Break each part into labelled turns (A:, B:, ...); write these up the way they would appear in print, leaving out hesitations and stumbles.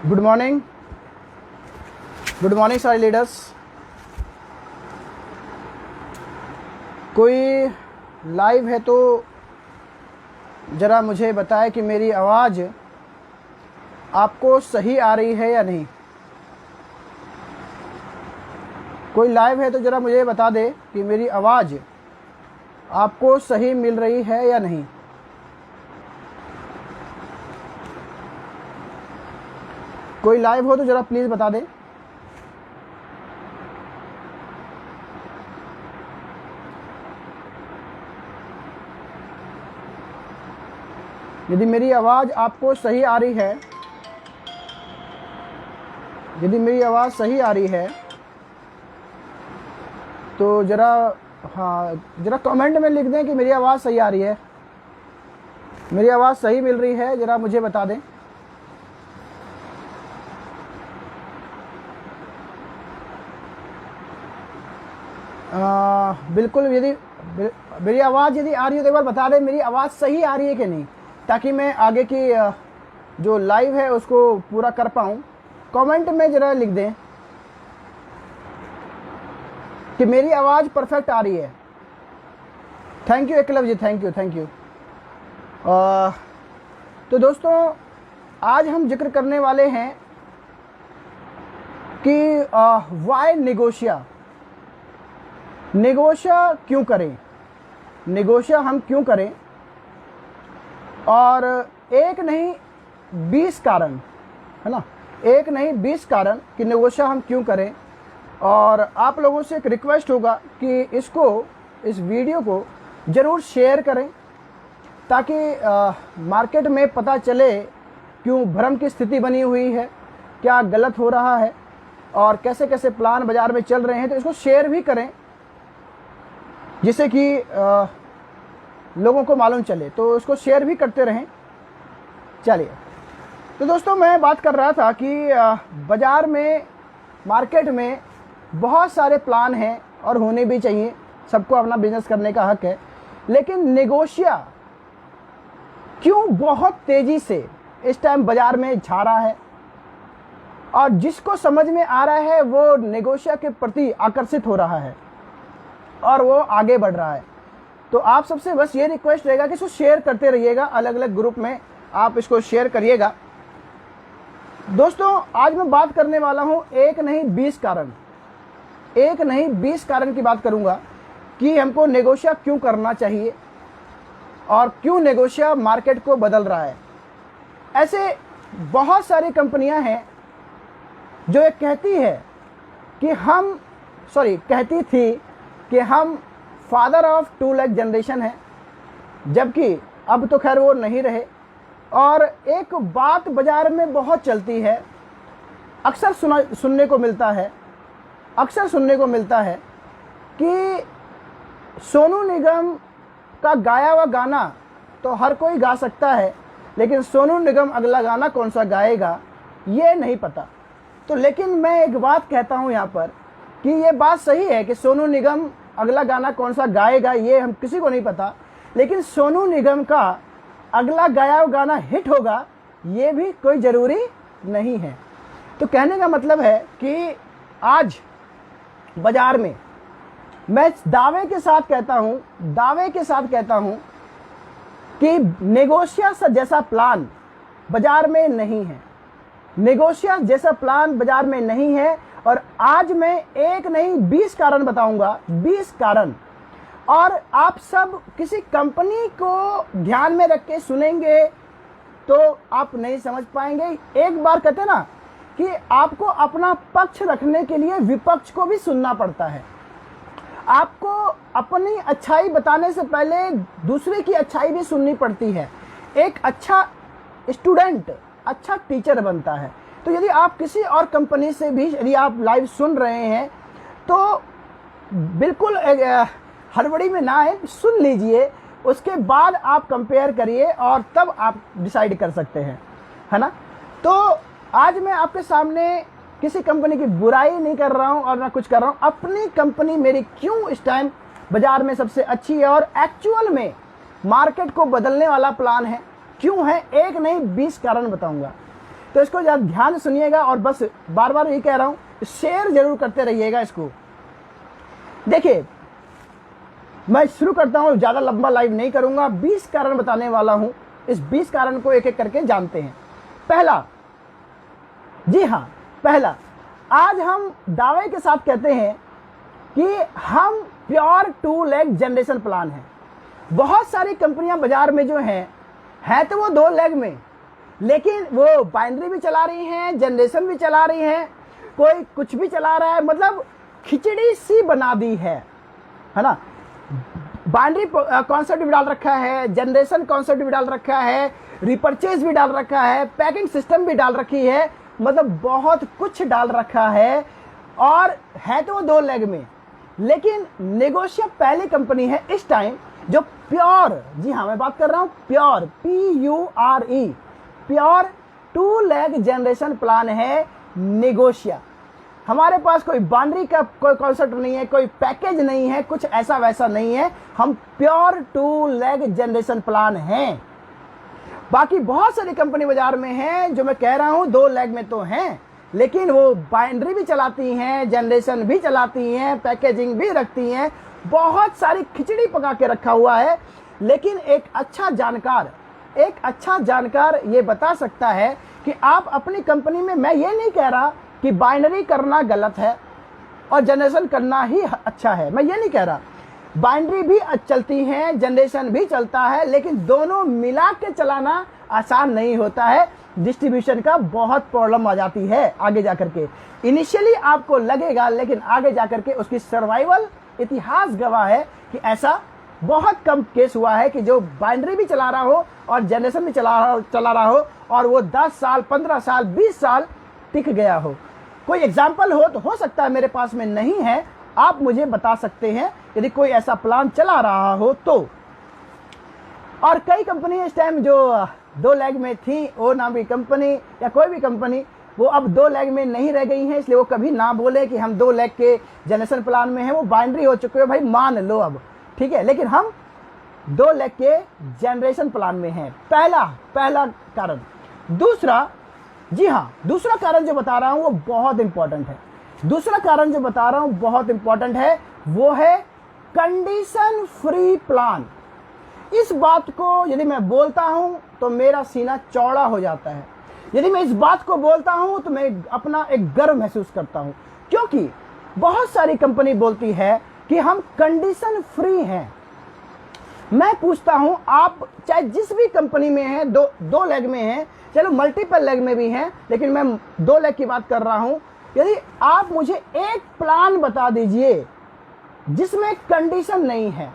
A: Good morning सारे leaders. कोई live है तो ज़रा मुझे बताए कि मेरी आवाज़ आपको सही आ रही है या नहीं। कोई लाइव है तो ज़रा मुझे बता दे कि मेरी आवाज़ आपको सही मिल रही है या नहीं। कोई लाइव हो तो ज़रा प्लीज़ बता दे। यदि मेरी आवाज़ आपको सही आ रही है, यदि मेरी आवाज़ सही आ रही है तो ज़रा ज़रा कमेंट में लिख दें कि मेरी आवाज़ सही आ रही है। मेरी आवाज़ सही मिल रही है, ज़रा मुझे बता दें। बिल्कुल, यदि मेरी आवाज़ यदि आ रही है तो एक बार बता दें मेरी आवाज़ सही आ रही है कि नहीं, ताकि मैं आगे की जो लाइव है उसको पूरा कर पाऊँ। कमेंट में ज़रा लिख दें कि मेरी आवाज़ परफेक्ट आ रही है। Thank you Eklav ji, thank you. तो दोस्तों, आज हम जिक्र करने वाले हैं कि वाई नेगोशिया क्यों करें, नेगोशिया हम क्यों करें, और एक नहीं 20 कारण, है ना, एक नहीं 20 कारण कि नेगोशिया हम क्यों करें। और आप लोगों से एक रिक्वेस्ट होगा कि इस वीडियो को ज़रूर शेयर करें, ताकि मार्केट में पता चले क्यों भ्रम की स्थिति बनी हुई है, क्या गलत हो रहा है और कैसे कैसे प्लान बाज़ार में चल रहे हैं। तो इसको शेयर भी करें जिससे कि लोगों को मालूम चले, तो इसको शेयर भी करते रहें। चलिए, तो दोस्तों, मैं बात कर रहा था कि बाज़ार में, मार्केट में बहुत सारे प्लान हैं और होने भी चाहिए, सबको अपना बिजनेस करने का हक है। लेकिन नेगोशिया क्यों बहुत तेज़ी से इस टाइम बाज़ार में छा रहा है, और जिसको समझ में आ रहा है वो नेगोशिया के प्रति आकर्षित हो रहा है और वो आगे बढ़ रहा है। तो आप सबसे बस ये रिक्वेस्ट रहेगा कि इसको शेयर करते रहिएगा, अलग अलग ग्रुप में आप इसको शेयर करिएगा। दोस्तों, आज मैं बात करने वाला हूँ एक नहीं 20 कारण, एक नहीं 20 कारण की बात करूँगा कि हमको नेगोशिया क्यों करना चाहिए और क्यों नेगोशिया मार्केट को बदल रहा है। ऐसे बहुत सारी कंपनियां हैं जो ये कहती थी कि हम फादर ऑफ 2 लाख जनरेशन है, जबकि अब तो खैर वो नहीं रहे। और एक बात बाजार में बहुत चलती है, अक्सर सुनने को मिलता है कि सोनू निगम का गाया हुआ गाना तो हर कोई गा सकता है, लेकिन सोनू निगम अगला गाना कौन सा गाएगा ये नहीं पता। तो लेकिन मैं एक बात कहता हूँ यहाँ पर कि ये बात सही है कि सोनू निगम अगला गाना कौन सा गाएगा ये हम किसी को नहीं पता, लेकिन सोनू निगम का अगला गाया हुआ गाना हिट होगा ये भी कोई ज़रूरी नहीं है। तो कहने का मतलब है कि आज बाजार में मैं दावे के साथ कहता हूँ कि नेगोशिया जैसा प्लान बाजार में नहीं है, नेगोशिया जैसा प्लान बाजार में नहीं है। और आज मैं एक नहीं 20 कारण बताऊंगा, 20 कारण। और आप सब किसी कंपनी को ध्यान में रख के सुनेंगे तो आप नहीं समझ पाएंगे। एक बार कहते हैं ना कि आपको अपना पक्ष रखने के लिए विपक्ष को भी सुनना पड़ता है। आपको अपनी अच्छाई बताने से पहले दूसरे की अच्छाई भी सुननी पड़ती है। एक अच्छा स्टूडेंट अच्छा टीचर बनता है। तो यदि आप किसी और कंपनी से भी यदि आप लाइव सुन रहे हैं तो बिल्कुल हड़बड़ी में ना आए, सुन लीजिए, उसके बाद आप कंपेयर करिए और तब आप डिसाइड कर सकते हैं, है ना। तो आज मैं आपके सामने किसी कंपनी की बुराई नहीं कर रहा हूं और ना कुछ कर रहा हूं, अपनी कंपनी मेरी क्यों इस टाइम बाजार में सबसे अच्छी है और एक्चुअल में मार्केट को बदलने वाला प्लान है, क्यों है, एक नहीं 20 कारण बताऊंगा। तो इसको ज़रा ध्यान से सुनिएगा और बस बार बार ये कह रहा हूँ, शेयर जरूर करते रहिएगा इसको। देखिए, मैं शुरू करता हूँ, ज़्यादा लंबा लाइव नहीं करूँगा, 20 कारण बताने वाला हूँ। इस 20 कारण को एक एक करके जानते हैं। पहला, जी हाँ, पहला, आज हम दावे के साथ कहते हैं कि हम प्योर 2 लेग जनरेशन प्लान है। बहुत सारी कंपनियां बाजार में जो हैं तो वो 2 लेग में, लेकिन वो बाइनरी भी चला रही हैं, जनरेशन भी चला रही हैं, कोई कुछ भी चला रहा है, मतलब खिचड़ी सी बना दी है ना। बाइनरी कॉन्सेप्ट भी डाल रखा है, जनरेशन कॉन्सेप्ट भी डाल रखा है, रिपर्चेज भी डाल रखा है, पैकिंग सिस्टम भी डाल रखी है, मतलब बहुत कुछ डाल रखा है। और है तो वो 2 लेग में, लेकिन नेगोशिया पहली कंपनी है इस टाइम जो प्योर, जी हाँ मैं बात कर रहा हूं pure, PURE, pure 2 leg generation plan है नेगोशिया। हमारे पास कोई बाउंड्री का कोई कॉन्सेप्ट नहीं है, कोई पैकेज नहीं है, कुछ ऐसा वैसा नहीं है, हम प्योर 2 लेग जनरेशन प्लान हैं। बाकी बहुत सारी कंपनी बाजार में हैं जो मैं कह रहा हूं 2 लेग में तो हैं, लेकिन वो बाइनरी भी चलाती हैं, जनरेशन भी चलाती हैं, पैकेजिंग भी रखती हैं, बहुत सारी खिचड़ी पका के रखा हुआ है। लेकिन एक अच्छा जानकार ये बता सकता है कि आप अपनी कंपनी में, मैं ये नहीं कह रहा कि बाइनरी करना गलत है और जनरेशन करना ही अच्छा है, मैं ये नहीं कह रहा। बाइनरी भी चलती है, जनरेशन भी चलता है, लेकिन दोनों मिला के चलाना आसान नहीं होता है। डिस्ट्रीब्यूशन का बहुत प्रॉब्लम आ जाती है आगे जाकर के। इनिशियली आपको लगेगा, लेकिन आगे जाकर के उसकी सर्वाइवल इतिहास गवाह है कि ऐसा बहुत कम केस हुआ है कि जो बाइनरी भी चला रहा हो और जनरेशन भी चला रहा हो और वो 10 साल, 15 साल, 20 साल टिक गया हो। कोई एग्जाम्पल हो तो हो सकता है, मेरे पास में नहीं है, आप मुझे बता सकते हैं यदि कोई ऐसा प्लान चला रहा हो तो। और कई कंपनी इस टाइम जो 2 लेग में थी, ओ नाम की कंपनी या कोई भी कंपनी, वो अब 2 लेग में नहीं रह गई हैं, इसलिए वो कभी ना बोले कि हम 2 लेग के जनरेशन प्लान में हैं, वो बाइनरी हो चुके हो भाई, मान लो अब, ठीक है, लेकिन हम 2 लेग के जनरेशन प्लान में हैं। पहला कारण। दूसरा, जी हाँ, दूसरा कारण जो बता रहा हूं वो बहुत इंपॉर्टेंट है। दूसरा कारण जो बता रहा हूं बहुत इंपॉर्टेंट है, वो है कंडीशन फ्री प्लान। इस बात को यदि मैं बोलता हूं तो मेरा सीना चौड़ा हो जाता है। यदि मैं इस बात को बोलता हूं तो मैं अपना एक गर्व महसूस करता हूं, क्योंकि बहुत सारी कंपनी बोलती है कि हम कंडीशन फ्री हैं। मैं पूछता हूं, आप चाहे जिस भी कंपनी में हैं, 2 लेग में हैं, चलो मल्टीपल लेग में भी हैं, लेकिन मैं 2 लेग की बात कर रहा हूं। यदि आप मुझे एक प्लान बता दीजिए जिसमें कंडीशन नहीं है,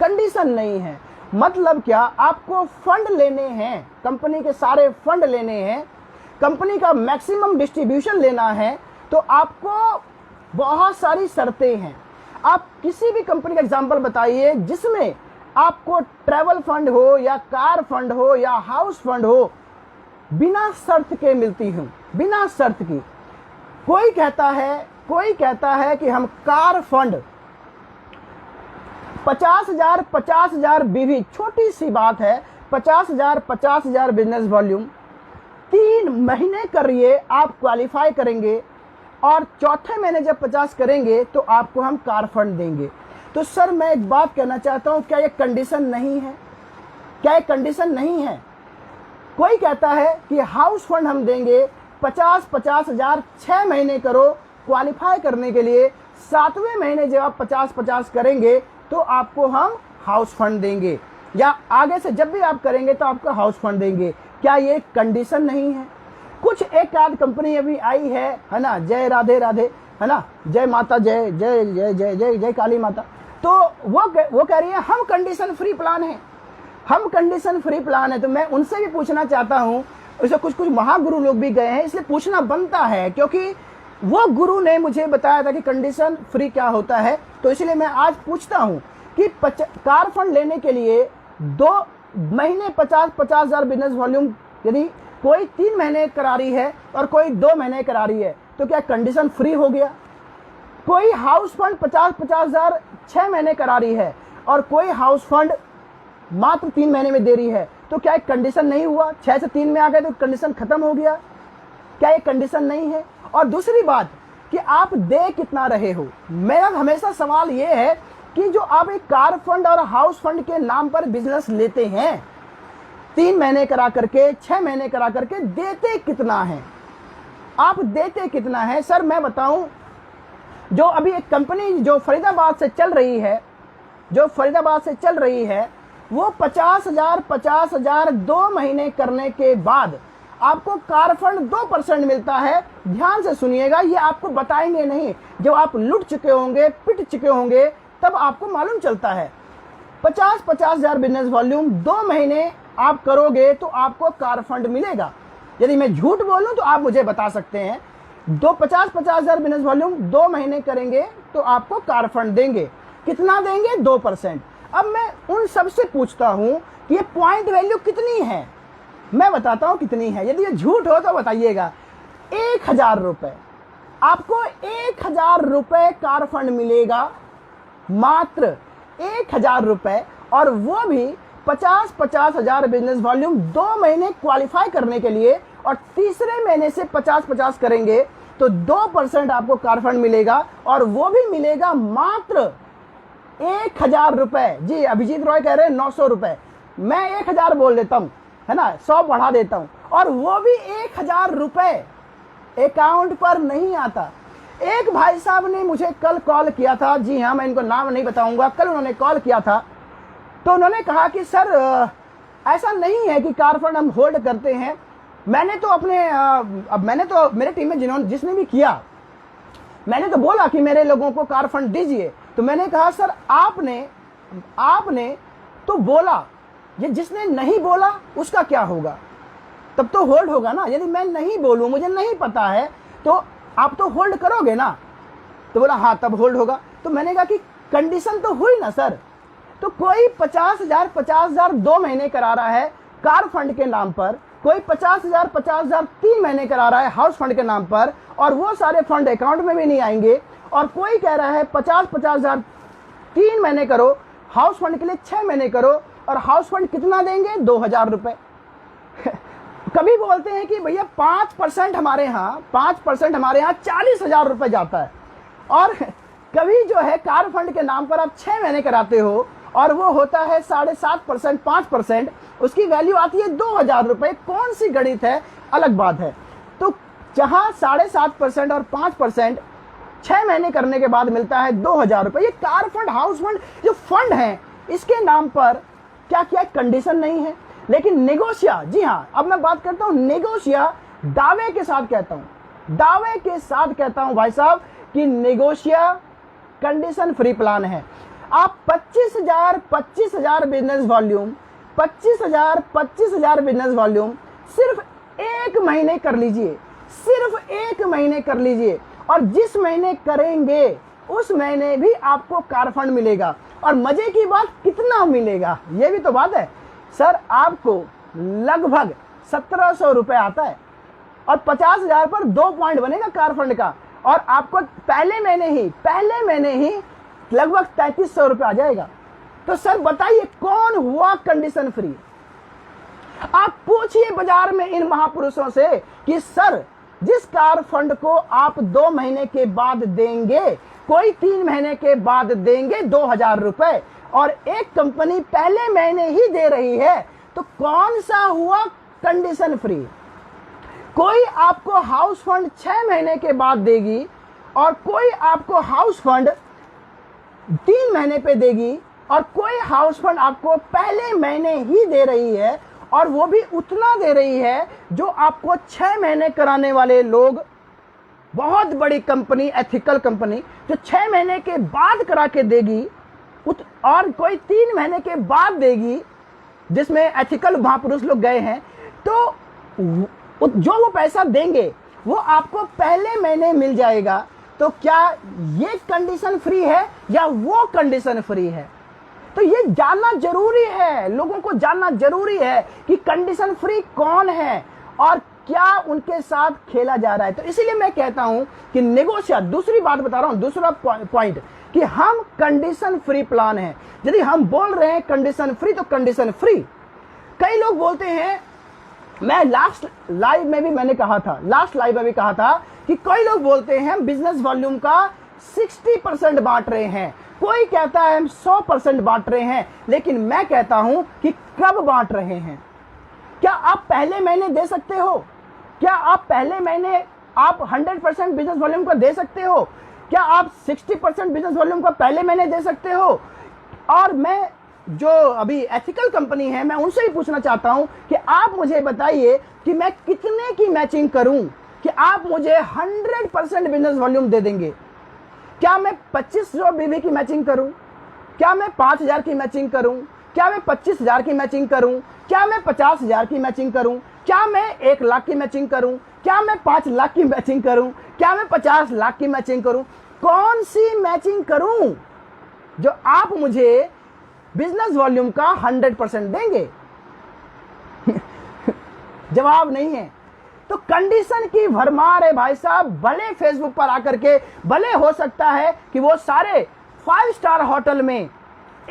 A: कंडीशन नहीं है, मतलब क्या, आपको फंड लेने हैं, कंपनी के सारे फंड लेने हैं, कंपनी का मैक्सिमम डिस्ट्रीब्यूशन लेना है, तो आपको बहुत सारी शर्तें हैं। आप किसी भी कंपनी का एग्जांपल बताइए जिसमें आपको ट्रैवल फंड हो या कार फंड हो या हाउस फंड हो, बिना शर्त के मिलती हूं, बिना शर्त की। कोई कहता है कि हम कार फंड 50,000 बीवी, छोटी सी बात है, 50,000 बिजनेस वॉल्यूम, 3 महीने करिए, आप क्वालिफाई करेंगे और चौथे महीने जब 50 करेंगे तो आपको हम कार फंड देंगे। तो सर मैं एक बात कहना चाहता हूं, क्या ये कंडीशन नहीं है? क्या ये कंडीशन नहीं है? कोई कहता है कि हाउस फंड हम देंगे 50,000, 6 महीने करो क्वालिफाई करने के लिए, 7वें महीने जब आप 50 करेंगे तो आपको हम हाउस फंड देंगे, या आगे से जब भी आप करेंगे तो आपको हाउस फंड देंगे। क्या ये कंडीशन नहीं है? कुछ एक आध कंपनी अभी आई है ना, जय राधे राधे, है ना, जय माता, जय जय जय जय जय जय काली माता, तो वो कह रही है हम कंडीशन फ्री प्लान है, हम कंडीशन फ्री प्लान है। तो मैं उनसे भी पूछना चाहता हूं, उससे कुछ महागुरु लोग भी गए हैं, इसलिए पूछना बनता है, क्योंकि वो गुरु ने मुझे बताया था कि कंडीशन फ्री क्या होता है। तो इसलिए मैं आज पूछता हूं कि कार फंड लेने के लिए 2 महीने 50,000 बिजनेस वॉल्यूम, यदि कोई 3 महीने करा रही है और कोई 2 महीने करा रही है, तो क्या कंडीशन फ्री हो गया? कोई हाउस फंड 50,000 6 महीने करा रही है और कोई हाउस फंड मात्र 3 महीने में दे रही है, तो क्या एक कंडीशन नहीं हुआ? 6 से 3 में आ गए तो कंडीशन खत्म हो गया। क्या ये कंडीशन नहीं है? और दूसरी बात कि आप दे कितना रहे हो। मेरा हमेशा सवाल ये है कि जो आप एक कार फंड और हाउस फंड के नाम पर बिजनेस लेते हैं, 3 महीने करा करके, 6 महीने करा करके, देते कितना है? आप देते कितना है? सर मैं बताऊं, जो अभी एक कंपनी जो फरीदाबाद से चल रही है, वो 50,000 2 महीने करने के बाद आपको कार फंड 2% मिलता है। ध्यान से सुनिएगा, ये आपको बताएंगे नहीं, जब आप लुट चुके होंगे, पिट चुके होंगे, तब आपको मालूम चलता है। 50,000 बिजनेस वॉल्यूम 2 महीने आप करोगे तो आपको कार फंड मिलेगा। यदि मैं झूठ बोलूं तो आप मुझे बता सकते हैं। 50,000 बिजनेस वॉल्यूम 2 महीने करेंगे तो आपको कार फंड देंगे। कितना देंगे? 2%। अब मैं उन सबसे पूछता हूं कि ये पॉइंट वैल्यू कितनी है। मैं बताता हूं कितनी है, यदि ये झूठ हो तो बताइएगा। 1,000 रुपए, आपको 1,000 रुपए कार फंड मिलेगा, मात्र 1,000 रुपए, और वो भी 50,000 बिजनेस वॉल्यूम 2 महीने क्वालिफाई करने के लिए, और तीसरे महीने से 50 करेंगे तो 2% आपको कार फंड मिलेगा, और वो भी मिलेगा मात्र 1,000 रुपए। जी अभिजीत रॉय कह रहे हैं 900 रुपए, मैं 1,000 बोल देता हूं, है ना, 100 बढ़ा देता हूं, और वो भी 1,000 रुपए अकाउंट पर नहीं आता। एक भाई साहब ने मुझे कल कॉल किया था, जी हाँ, मैं इनको नाम नहीं बताऊंगा, कल उन्होंने कॉल किया था, तो उन्होंने कहा कि सर ऐसा नहीं है कि कार फंड हम होल्ड करते हैं। मैंने तो मेरे टीम में जिसने भी किया, मैंने तो बोला कि मेरे लोगों को कार फंड दीजिए। तो मैंने कहा सर आपने तो बोला, ये जिसने नहीं बोला उसका क्या होगा? तब तो होल्ड होगा ना। यदि मैं नहीं बोलूं, मुझे नहीं पता है, तो आप तो होल्ड करोगे ना? तो बोला हाँ तब होल्ड होगा। तो मैंने कहा कि कंडीशन तो हुई ना सर। तो कोई 50,000 2 महीने करा रहा है कार फंड के नाम पर, कोई 50,000 3 महीने करा रहा है हाउस फंड के नाम पर, और वो सारे फंड अकाउंट में भी नहीं आएंगे, और कोई कह रहा है 50,000 3 महीने करो, हाउस फंड के लिए 6 महीने करो, और हाउस फंड कितना देंगे? 2,000 रुपए। कभी बोलते हैं कि भैया 5% हमारे यहाँ 40,000 रुपए जाता है, और कभी जो है कार फंड के नाम पर आप 6 महीने कराते हो और वो होता है 7.5%, 5%, उसकी वैल्यू आती है 2,000 रुपए। कौन सी गणित है, अलग बात है। तो जहां 7.5% और 5% 6 महीने करने के बाद मिलता है 2,000 रुपए, ये कार फंड, हाउस फंड जो फंड है, इसके नाम पर क्या क्या कंडीशन नहीं है। लेकिन नेगोशिया, जी हाँ, अब मैं बात करता हूं नेगोशिया, दावे के साथ कहता हूं भाई साहब कि नेगोशिया कंडीशन फ्री प्लान है। आप 25,000 बिजनेस वॉल्यूम, 25,000 बिजनेस वॉल्यूम सिर्फ 1 महीने कर लीजिए, सिर्फ 1 महीने कर लीजिए, और जिस महीने करेंगे उस महीने भी आपको कार फंड मिलेगा। और मजे की बात, कितना मिलेगा ये भी तो बात है सर। आपको लगभग 1,700 रुपए आता है, और 50,000 पर 2 पॉइंट बनेगा कार फंड का, और आपको पहले महीने ही लगभग 3,300 रुपए आ जाएगा। तो सर बताइए कौन हुआ कंडीशन फ्री? आप पूछिए बाजार में इन महापुरुषों से कि सर जिस कार फंड को आप 2 महीने के बाद देंगे, कोई 3 महीने के बाद देंगे 2,000 रुपए, और एक कंपनी पहले महीने ही दे रही है, तो कौन सा हुआ कंडीशन फ्री? कोई आपको हाउस फंड 6 महीने के बाद देगी, और कोई आपको हाउस फंड 3 महीने पे देगी, और कोई हाउस फंड आपको पहले महीने ही दे रही है, और वो भी उतना दे रही है जो आपको 6 महीने कराने वाले लोग, बहुत बड़ी कंपनी, एथिकल कंपनी, जो 6 महीने के बाद करा के देगी, और कोई 3 महीने के बाद देगी, जिसमें एथिकल महापुरुष लोग गए हैं, तो जो वो पैसा देंगे वो आपको पहले महीने मिल जाएगा। तो क्या ये कंडीशन फ्री है या वो कंडीशन फ्री है? तो ये जानना जरूरी है, लोगों को जानना जरूरी है कि कंडीशन फ्री कौन है और क्या उनके साथ खेला जा रहा है। तो इसीलिए मैं कहता हूं कि नेगोशिया, दूसरी बात बता रहा हूं, दूसरा पॉइंट, कि हम कंडीशन फ्री प्लान है। यदि हम बोल रहे हैं कंडीशन फ्री, तो कंडीशन फ्री। कई लोग बोलते हैं मैं लास्ट लाइव में भी मैंने कहा था, लास्ट लाइव में भी कहा था कि कई लोग बोलते हैं हम बिजनेस वॉल्यूम का 60% बांट रहे हैं, कोई कहता है हम 100% बांट रहे हैं, लेकिन मैं कहता हूं कि कब बांट रहे हैं। क्या आप पहले महीने दे सकते हो? क्या आप पहले महीने आप 100% बिजनेस वॉल्यूम का दे सकते हो? क्या आप 60% बिजनेस वॉल्यूम का पहले महीने दे सकते हो? और मैं जो अभी एथिकल कंपनी है, मैं उनसे ही पूछना चाहता हूं कि आप मुझे बताइए कि मैं कितने की मैचिंग करूं कि आप मुझे 100% बिजनेस वॉल्यूम दे देंगे। क्या मैं 2500 बीवी की मैचिंग करूं? क्या मैं 5000 की मैचिंग करूं? क्या मैं 25000 की मैचिंग करूं? क्या मैं 50000 की मैचिंग करूं? क्या मैं 1 लाख की मैचिंग करूं? क्या मैं 5 लाख की मैचिंग करूं? क्या मैं 50 लाख की मैचिंग करूं? कौन सी मैचिंग करूं जो आप मुझे बिजनेस वॉल्यूम का 100% देंगे? जवाब नहीं है। तो कंडीशन की भरमार है भाई साहब। भले फेसबुक पर आकर के, भले हो सकता है कि वो सारे 5 स्टार होटल में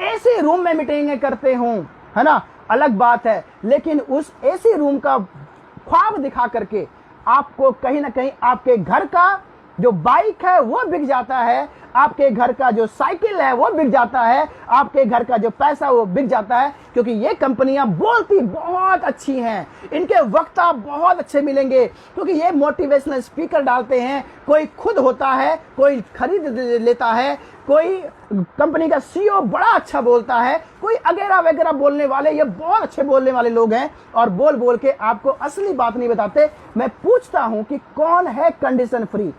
A: एसी रूम में मीटिंगें करते हों, है ना, अलग बात है, लेकिन उस एसी रूम का ख्वाब दिखा करके आपको कहीं ना कहीं आपके घर का जो बाइक है वो बिक जाता है, आपके घर का जो साइकिल है वो बिक जाता है, आपके घर का जो पैसा वो बिक जाता है, क्योंकि ये कंपनियां बोलती बहुत अच्छी हैं, इनके वक्ता बहुत अच्छे मिलेंगे, क्योंकि ये मोटिवेशनल स्पीकर डालते हैं। कोई खुद होता है, कोई खरीद लेता है, कोई कंपनी का सीईओ बड़ा अच्छा बोलता है, कोई अगेरा वगैरह बोलने वाले, ये बहुत अच्छे बोलने वाले लोग हैं और बोल बोल के आपको असली बात नहीं बताते। मैं पूछता हूं कि कौन है कंडीशन फ्री?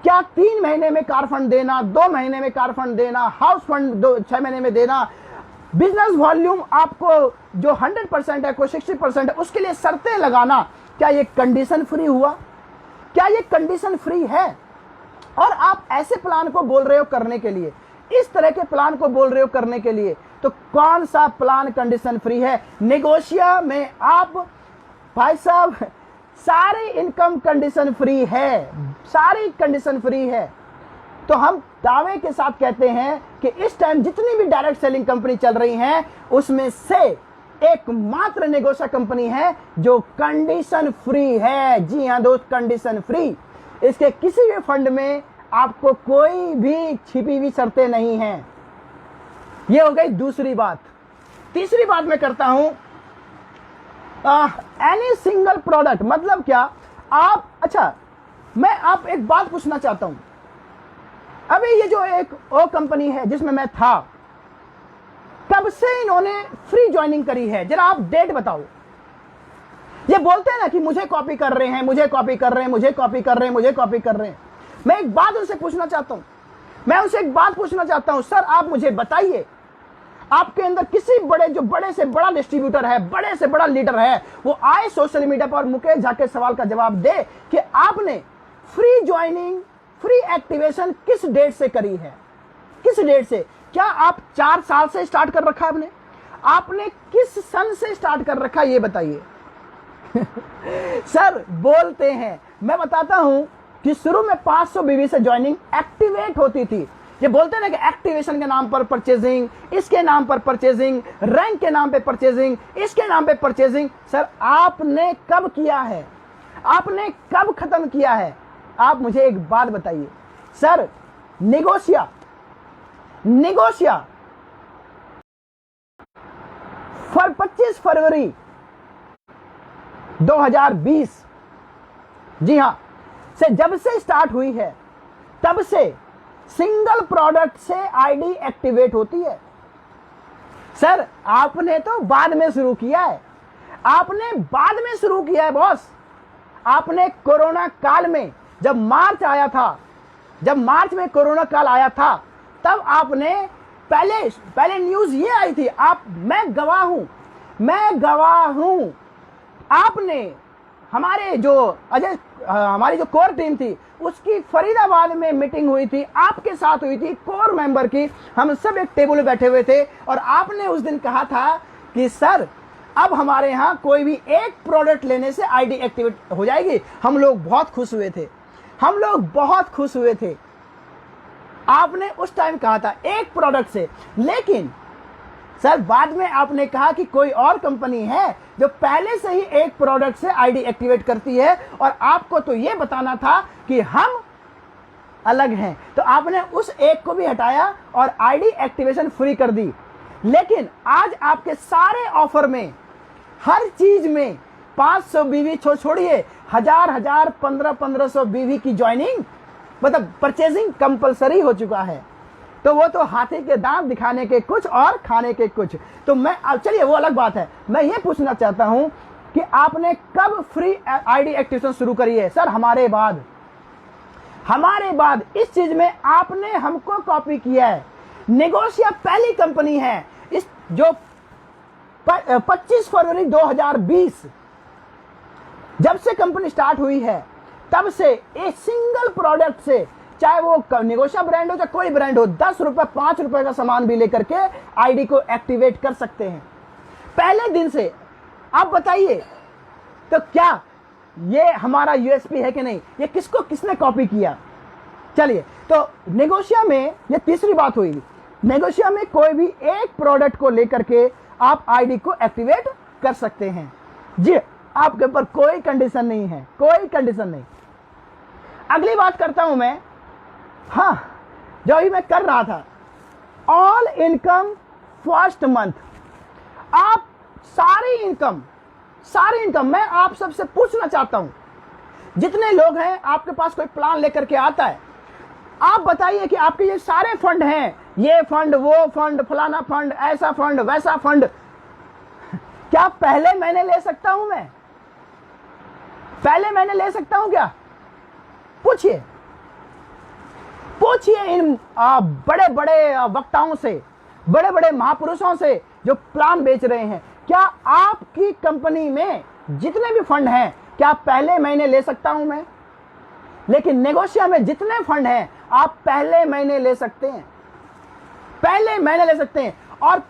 A: क्या 3 महीने में कार फंड देना, 2 महीने में कार फंड देना, हाउस फंड 6 महीने में देना, बिजनेस वॉल्यूम आपको जो 100% है, कोई 60% है, उसके लिए शर्तें लगाना, क्या ये कंडीशन फ्री हुआ? क्या ये कंडीशन फ्री है? और आप ऐसे प्लान को बोल रहे हो करने के लिए, इस तरह के प्लान को बोल रहे हो करने के लिए, तो कौन सा प्लान कंडीशन फ्री है? नेगोशिया में आप भाई साहब सारी इनकम कंडीशन फ्री है, सारी कंडीशन फ्री है। तो हम दावे के साथ कहते हैं कि इस टाइम जितनी भी डायरेक्ट सेलिंग कंपनी चल रही हैं, उसमें से एकमात्र नेगोशिया कंपनी है जो कंडीशन फ्री है। जी हां दोस्त, कंडीशन फ्री। इसके किसी भी फंड में आपको कोई भी छिपी हुई शर्तें नहीं हैं। ये हो गई दूसरी बात। तीसरी बात मैं करता हूं, एनी सिंगल प्रोडक्ट, मतलब क्या? आप, अच्छा मैं आप एक बात पूछना चाहता हूं। अभी ये जो एक और कंपनी है जिसमें मैं था, कब से इन्होंने फ्री ज्वाइनिंग करी है? जरा आप डेट बताओ। ये बोलते हैं ना कि मुझे कॉपी कर रहे हैं, मुझे कॉपी कर रहे हैं, मुझे कॉपी कर रहे हैं, मुझे कॉपी कर रहे हैं। मैं एक बात उनसे पूछना चाहता हूं, मैं उनसे एक बात पूछना चाहता हूं, सर आप मुझे बताइए, आपके अंदर किसी बड़े से बड़ा डिस्ट्रीब्यूटर है, बड़े से बड़ा लीडर है, वो आए सोशल मीडिया पर मुकेश झा के सवाल का जवाब दे कि आपने फ्री ज्वाइनिंग, फ्री एक्टिवेशन किस डेट से करी है? किस डेट से? क्या आप 4 साल से स्टार्ट कर रखा है? आपने किस सन से स्टार्ट कर रखा, ये बताइए। सर बोलते हैं, मैं बताता हूं कि शुरू में 500 बीवी से ज्वाइनिंग एक्टिवेट होती थी। ये बोलते हैं ना कि एक्टिवेशन के नाम पर परचेजिंग, इसके नाम पर परचेजिंग, रैंक के नाम पे परचेजिंग, इसके नाम पे परचेजिंग। सर आपने कब किया है? आपने कब खत्म किया है? आप मुझे एक बात बताइए। सर नेगोशिया 25 फरवरी 2020, जी हां, से जब से स्टार्ट हुई है, तब से सिंगल प्रोडक्ट से आईडी एक्टिवेट होती है। सर आपने तो बाद में शुरू किया है, आपने बाद में शुरू किया है बॉस। आपने कोरोना काल में, जब मार्च आया था, जब मार्च में कोरोना काल आया था, तब आपने पहले न्यूज ये आई थी, मैं गवाह हूं, आपने हमारी जो कोर टीम थी उसकी फरीदाबाद में मीटिंग हुई थी, आपके साथ हुई थी, कोर मेंबर की, हम सब एक टेबल पे बैठे हुए थे और आपने उस दिन कहा था कि सर अब हमारे यहाँ कोई भी एक प्रोडक्ट लेने से आईडी एक्टिवेट हो जाएगी। हम लोग बहुत खुश हुए थे, हम लोग बहुत खुश हुए थे। आपने उस टाइम कहा था एक प्रोडक्ट से, लेकिन सर बाद में आपने कहा कि कोई और कंपनी है जो पहले से ही एक प्रोडक्ट से आईडी एक्टिवेट करती है, और आपको तो ये बताना था कि हम अलग हैं, तो आपने उस एक को भी हटाया और आईडी एक्टिवेशन फ्री कर दी। लेकिन आज आपके सारे ऑफर में, हर चीज में 500 बीवी छोड़िए, 1000 1500 बीवी की ज्वाइनिंग, मतलब परचेजिंग कंपलसरी हो चुका है। तो वो तो हाथी के दांत दिखाने के कुछ और खाने के कुछ। तो मैं, चलिए वो अलग बात है, मैं ये पूछना चाहता हूं कि आपने कब फ्री आईडी एक्टिवेशन शुरू करी है? सर हमारे बाद इस चीज में आपने हमको कॉपी किया है। नेगोशिया पहली कंपनी है इस जो 25 फरवरी 2020 जब से कंपनी स्टार्ट हुई है, तब से एक सिंगल प्रोडक्ट से, चाहे वो नेगोशिया ब्रांड हो चाहे कोई ब्रांड हो, 10 रुपए 5 रुपए का सामान भी लेकर के आईडी को एक्टिवेट कर सकते हैं पहले दिन से। आप बताइए, तो क्या ये हमारा यूएसपी है कि नहीं? ये किसने कॉपी किया? चलिए, तो नेगोशिया में ये तीसरी बात हुई, नेगोशिया में कोई भी एक प्रोडक्ट को लेकर के आप आईडी को एक्टिवेट कर सकते हैं। जी, आपके ऊपर कोई कंडीशन नहीं है, कोई कंडीशन नहीं। अगली बात करता हूं मैं, हाँ, जो अभी मैं कर रहा था, ऑल इनकम फर्स्ट मंथ। आप सारी इनकम मैं आप सबसे पूछना चाहता हूं, जितने लोग हैं, आपके पास कोई प्लान लेकर के आता है, आप बताइए कि आपके ये सारे फंड हैं, ये फंड, वो फंड, फलाना फंड, ऐसा फंड, वैसा फंड, क्या पहले महीने ले सकता हूं मैं? पहले महीने ले सकता हूं क्या? पूछिए इन बड़े बड़े वक्ताओं से, बड़े बड़े महापुरुषों से जो प्लान बेच रहे हैं, क्या आपकी कंपनी में जितने भी फंड हैं, क्या पहले महीने ले सकता हूं मैं? लेकिन नेगोशिया में जितने फंड हैं, आप पहले महीने ले सकते हैं, पहले महीने ले सकते हैं। और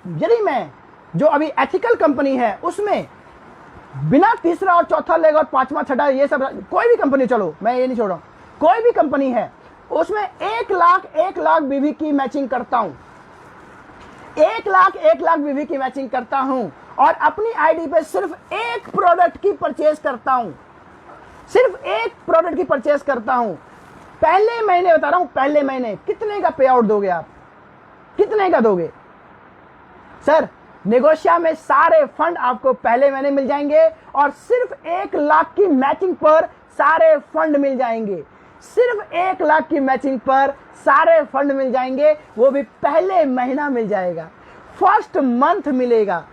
A: यदि मैं, जो अभी एथिकल कंपनी है, उसमें बिना तीसरा और चौथा लेग और पांचवा छठा, ये सब, कोई भी कंपनी, चलो मैं ये नहीं छोड़ रहा हूं, कोई भी कंपनी है, उसमें 1 लाख बीवी की मैचिंग करता हूं, 1 लाख बीवी की मैचिंग करता हूं, और अपनी आईडी पे सिर्फ एक प्रोडक्ट की परचेज करता हूं, सिर्फ एक प्रोडक्ट की परचेज करता हूं। पहले महीने बता रहा हूं, पहले महीने कितने का पे आउट दोगे आप? कितने का दोगे? सर, नेगोशिया में सारे फंड आपको पहले महीने मिल जाएंगे, और सिर्फ 1 लाख की मैचिंग पर सारे फंड मिल जाएंगे, सिर्फ 1 लाख की मैचिंग पर सारे फंड मिल जाएंगे, वो भी पहले महीना मिल जाएगा, फर्स्ट मंथ मिलेगा।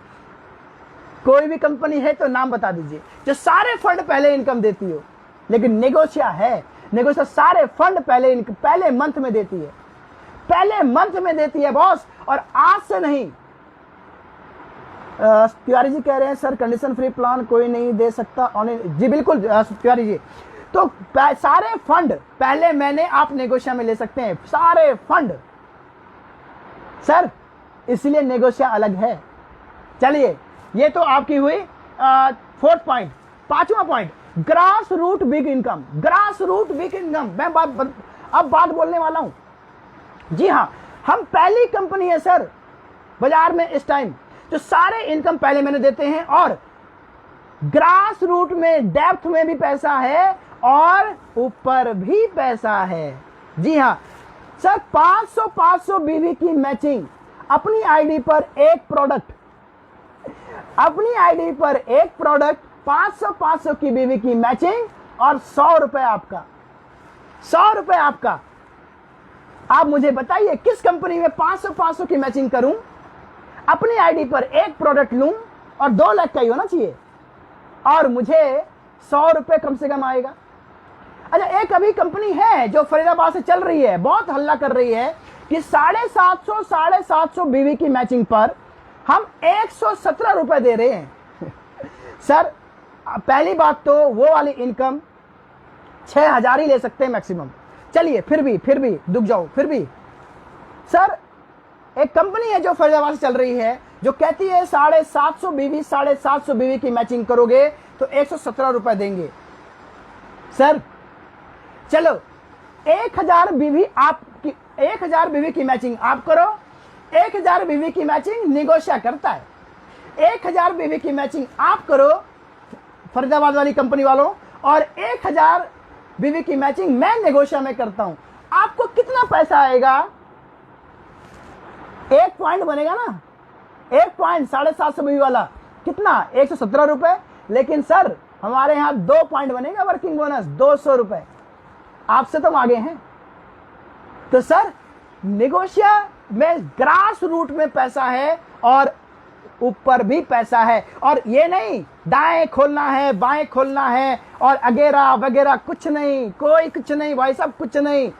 A: कोई भी कंपनी है तो नाम बता दीजिए जो सारे फंड पहले इनकम देती हो। लेकिन नेगोशिया है, नेगोशिया सारे फंड पहले मंथ में देती है, पहले मंथ में देती है बॉस, और आज से नहीं। तिवारी जी कह रहे हैं सर कंडीशन फ्री प्लान कोई नहीं दे सकता। जी बिल्कुल तिवारी जी, तो सारे फंड पहले महीने आप नेगोशिया में ले सकते हैं, सारे फंड सर, इसलिए नेगोशिया अलग है। चलिए, ये तो आपकी हुई 4th पॉइंट। 5वां point, grass root big income. Grass root big income, मैं अब बात बोलने वाला हूं। जी हाँ, हम पहली कंपनी है सर बाजार में इस टाइम जो सारे इनकम पहले महीने देते हैं, और ग्रास रूट में डेप्थ में भी पैसा है और ऊपर भी पैसा है। जी हाँ सर, 500 बीवी की मैचिंग, अपनी आईडी पर एक प्रोडक्ट, अपनी आईडी पर एक प्रोडक्ट, 500 की बीवी की मैचिंग, और 100 रुपए आपका, 100 रुपए आपका। आप मुझे बताइए किस कंपनी में 500 की मैचिंग करूं, अपनी आईडी पर एक प्रोडक्ट लूं, और 2 लाख का ही होना चाहिए, और मुझे 100 रुपए कम से कम आएगा। अच्छा, एक अभी कंपनी है जो फरीदाबाद से चल रही है, बहुत हल्ला कर रही है कि 750 बीवी की मैचिंग पर हम 117 रुपए दे रहे हैं। सर, पहली बात तो वो वाली इनकम 6000 ही ले सकते हैं मैक्सिमम। चलिए, फिर भी दुख जाओ, फिर भी सर, एक कंपनी है जो फरीदाबाद से चल रही है, जो कहती है 750 बीवी की मैचिंग करोगे तो 117 रुपए देंगे। सर चलो, 1000 बीवी आपकी, 1000 बीवी की मैचिंग आप करो, 1000 बीवी की मैचिंग नेगोशिया करता है। 1000 बीवी की मैचिंग आप करो फरीदाबाद वाली कंपनी वालों, और 1000 बीवी की मैचिंग मैं नेगोशिया में करता हूं, आपको कितना पैसा आएगा? 1 पॉइंट बनेगा ना, 1 पॉइंट 750 बीवी वाला कितना? 117 रुपए। लेकिन सर हमारे यहां 2 पॉइंट बनेगा वर्किंग बोनस 200 रुपए, आपसे तो आगे हैं। तो सर नेगोशिया में ग्रास रूट में पैसा है और ऊपर भी पैसा है, और ये नहीं दाएं खोलना है बाएं खोलना है और अगेरा वगैरह कुछ नहीं, कोई कुछ नहीं भाई साहब, कुछ नहीं।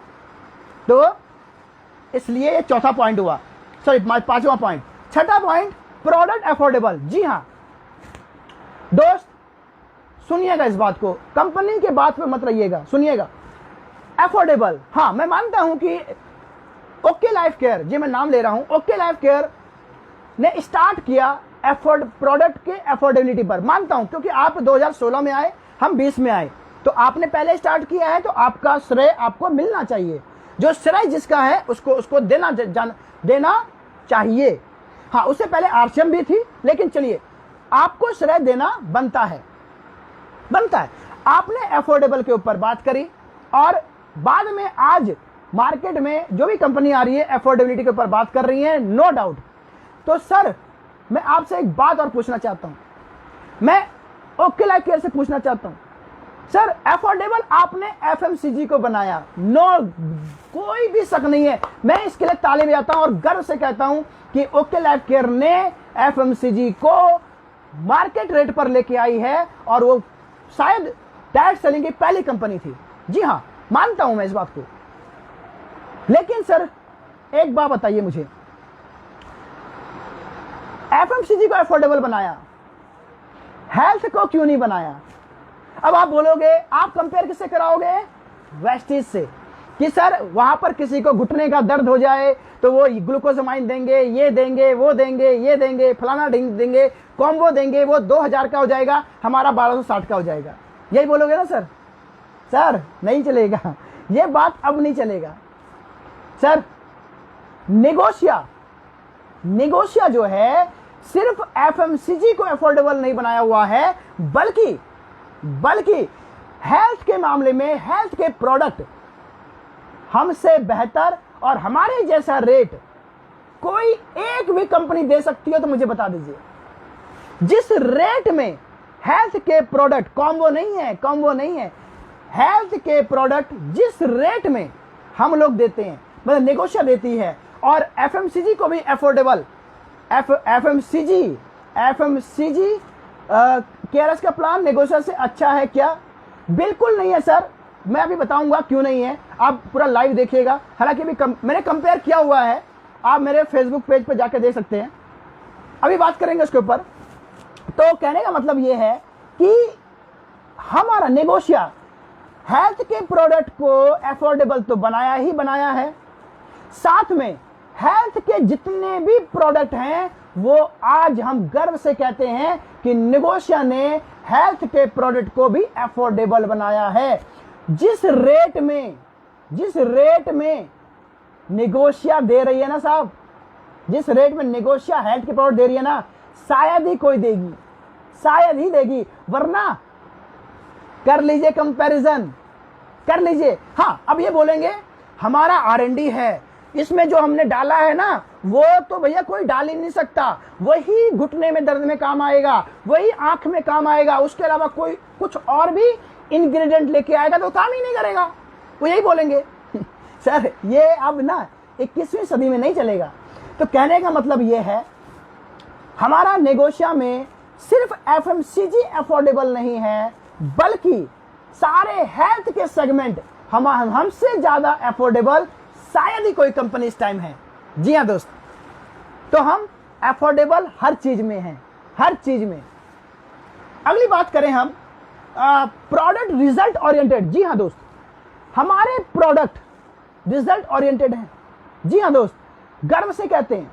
A: तो इसलिए ये चौथा पॉइंट हुआ, सॉरी 5वां पॉइंट। छठा पॉइंट प्रोडक्ट अफोर्डेबल। जी हां दोस्त सुनिएगा इस बात को, कंपनी के बात पे मत रहिएगा, सुनिएगा। अफोर्डेबल, हाँ मैं मानता हूं कि ओके लाइफ केयर, जी मैं नाम ले रहा हूं, ओके लाइफ केयर ने स्टार्ट किया प्रोडक्ट के अफोर्डेबिलिटी पर, मानता हूं, क्योंकि आप 2016 में आए, हम 20 में आए, तो आपने पहले स्टार्ट किया है, तो आपका श्रेय आपको मिलना चाहिए। जो श्रेय जिसका है उसको देना चाहिए। हाँ उससे पहले आरसीएम भी थी, लेकिन चलिए आपको श्रेय देना बनता है। आपने अफोर्डेबल के ऊपर बात करी, और बाद में आज मार्केट में जो भी कंपनी आ रही है अफोर्डेबिलिटी के ऊपर बात कर रही है, नो डाउट। तो सर मैं आपसे एक बात और पूछना चाहता हूं, मैं ओके लाइफ केयर से पूछना चाहता हूं, सर अफोर्डेबल आपने एफएमसीजी को बनाया, नो कोई भी शक नहीं है, मैं इसके लिए ताली बजाता हूं और गर्व से कहता हूं कि ओके लाइफ केयर ने एफएमसीजी को मार्केट रेट पर लेके आई है, और वो शायद डायरेक्ट सेलिंग की पहली कंपनी थी। जी हां मानता हूं मैं इस बात को। लेकिन सर एक बात बताइए मुझे, एफएमसीजी को अफोर्डेबल बनाया, हेल्थ को क्यों नहीं बनाया? अब आप बोलोगे, आप कंपेयर किससे कराओगे? वेस्टीज से, कि सर वहां पर किसी को घुटने का दर्द हो जाए तो वो ग्लूकोजामाइन देंगे, ये देंगे, वो देंगे, ये देंगे, फलाना देंगे, कॉम्बो देंगे, वो 2000 का हो जाएगा, हमारा 1260 का हो जाएगा। यही बोलोगे ना सर? सर नहीं चलेगा, ये बात अब नहीं चलेगा सर। नेगोशिया जो है सिर्फ एफएमसीजी को अफोर्डेबल नहीं बनाया हुआ है, बल्कि हेल्थ के मामले में हेल्थ के प्रोडक्ट हमसे बेहतर और हमारे जैसा रेट कोई एक भी कंपनी दे सकती हो तो मुझे बता दीजिए। जिस रेट में हेल्थ के प्रोडक्ट, कॉम्बो नहीं है, हेल्थ के प्रोडक्ट जिस रेट में हम लोग देते हैं, मतलब नेगोशिया देती है, और एफएमसीजी को भी अफोर्डेबल, एफएमसीजी केयरस का प्लान नेगोशिया से अच्छा है क्या? बिल्कुल नहीं है सर, मैं अभी बताऊंगा क्यों नहीं है, आप पूरा लाइव देखिएगा। हालांकि मैंने कंपेयर किया हुआ है, आप मेरे फेसबुक पेज पर जाकर देख सकते हैं, अभी बात करेंगे उसके ऊपर। तो कहने का मतलब यह है कि हमारा नेगोशिया हेल्थ के प्रोडक्ट को अफोर्डेबल तो बनाया ही बनाया है, साथ में हेल्थ के जितने भी प्रोडक्ट हैं वो आज हम गर्व से कहते हैं कि नेगोशिया ने हेल्थ के प्रोडक्ट को भी अफोर्डेबल बनाया है। जिस रेट में नेगोशिया दे रही है ना साहब, जिस रेट में नेगोशिया हेल्थ के प्रोडक्ट दे रही है ना, शायद ही कोई देगी, शायद ही देगी, वरना कर लीजिए कंपैरिजन, कर लीजिए। हाँ अब ये बोलेंगे हमारा आरएनडी है, इसमें जो हमने डाला है ना वो तो भैया कोई डाल ही नहीं सकता, वही घुटने में दर्द में काम आएगा, वही आंख में काम आएगा, उसके अलावा कोई कुछ और भी इंग्रेडिएंट लेके आएगा तो काम ही नहीं करेगा, वो यही बोलेंगे। सर ये अब ना 21वीं सदी में नहीं चलेगा। तो कहने का मतलब ये है, हमारा नेगोशिया में सिर्फ एफएमसीजी अफोर्डेबल नहीं है, बल्कि सारे हेल्थ के सेगमेंट हमसे ज्यादा अफोर्डेबल शायद ही कोई कंपनी इस टाइम है। जी हाँ दोस्त, तो हम अफोर्डेबल हर चीज में हैं, हर चीज में। अगली बात करें हम प्रोडक्ट रिजल्ट ओरिएंटेड। जी हाँ दोस्त, हमारे प्रोडक्ट रिजल्ट ओरिएंटेड हैं। जी हाँ दोस्त, गर्व से कहते हैं,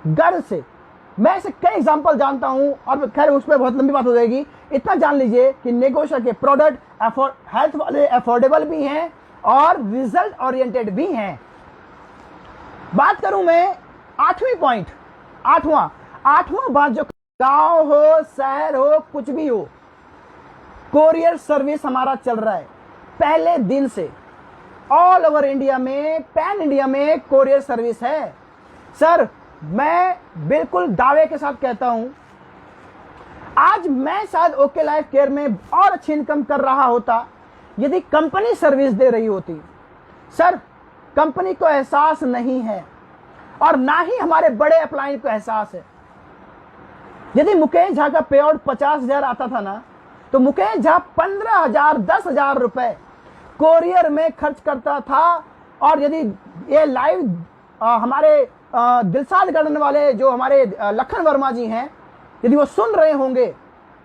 A: गर्व से। मैं ऐसे कई एग्जांपल जानता हूं, और खैर उस पर बहुत लंबी बात हो जाएगी। इतना जान लीजिए कि नेगोशिया के प्रोडक्ट हेल्थ वाले अफोर्डेबल भी हैं और रिजल्ट ओरिएंटेड भी हैं। बात करूं मैं आठवां बात जो गांव हो, शहर हो, कुछ भी हो, कोरियर सर्विस हमारा चल रहा है पहले दिन से। ऑल ओवर इंडिया में, पैन इंडिया में कोरियर सर्विस है। सर मैं बिल्कुल दावे के साथ कहता हूं, आज मैं शायद ओके लाइफ केयर में और अच्छी इनकम कर रहा होता यदि कंपनी सर्विस दे रही होती। सर कंपनी को एहसास नहीं है और ना ही हमारे बड़े अप्लाइन को एहसास है। यदि मुकेश झा का पे आउट 50,000 आता था ना, तो मुकेश झा 15,000 10,000 रुपए कोरियर में खर्च करता था। और यदि ये लाइव हमारे दिलसाद गार्डन वाले जो हमारे लखन वर्मा जी हैं, यदि वो सुन रहे होंगे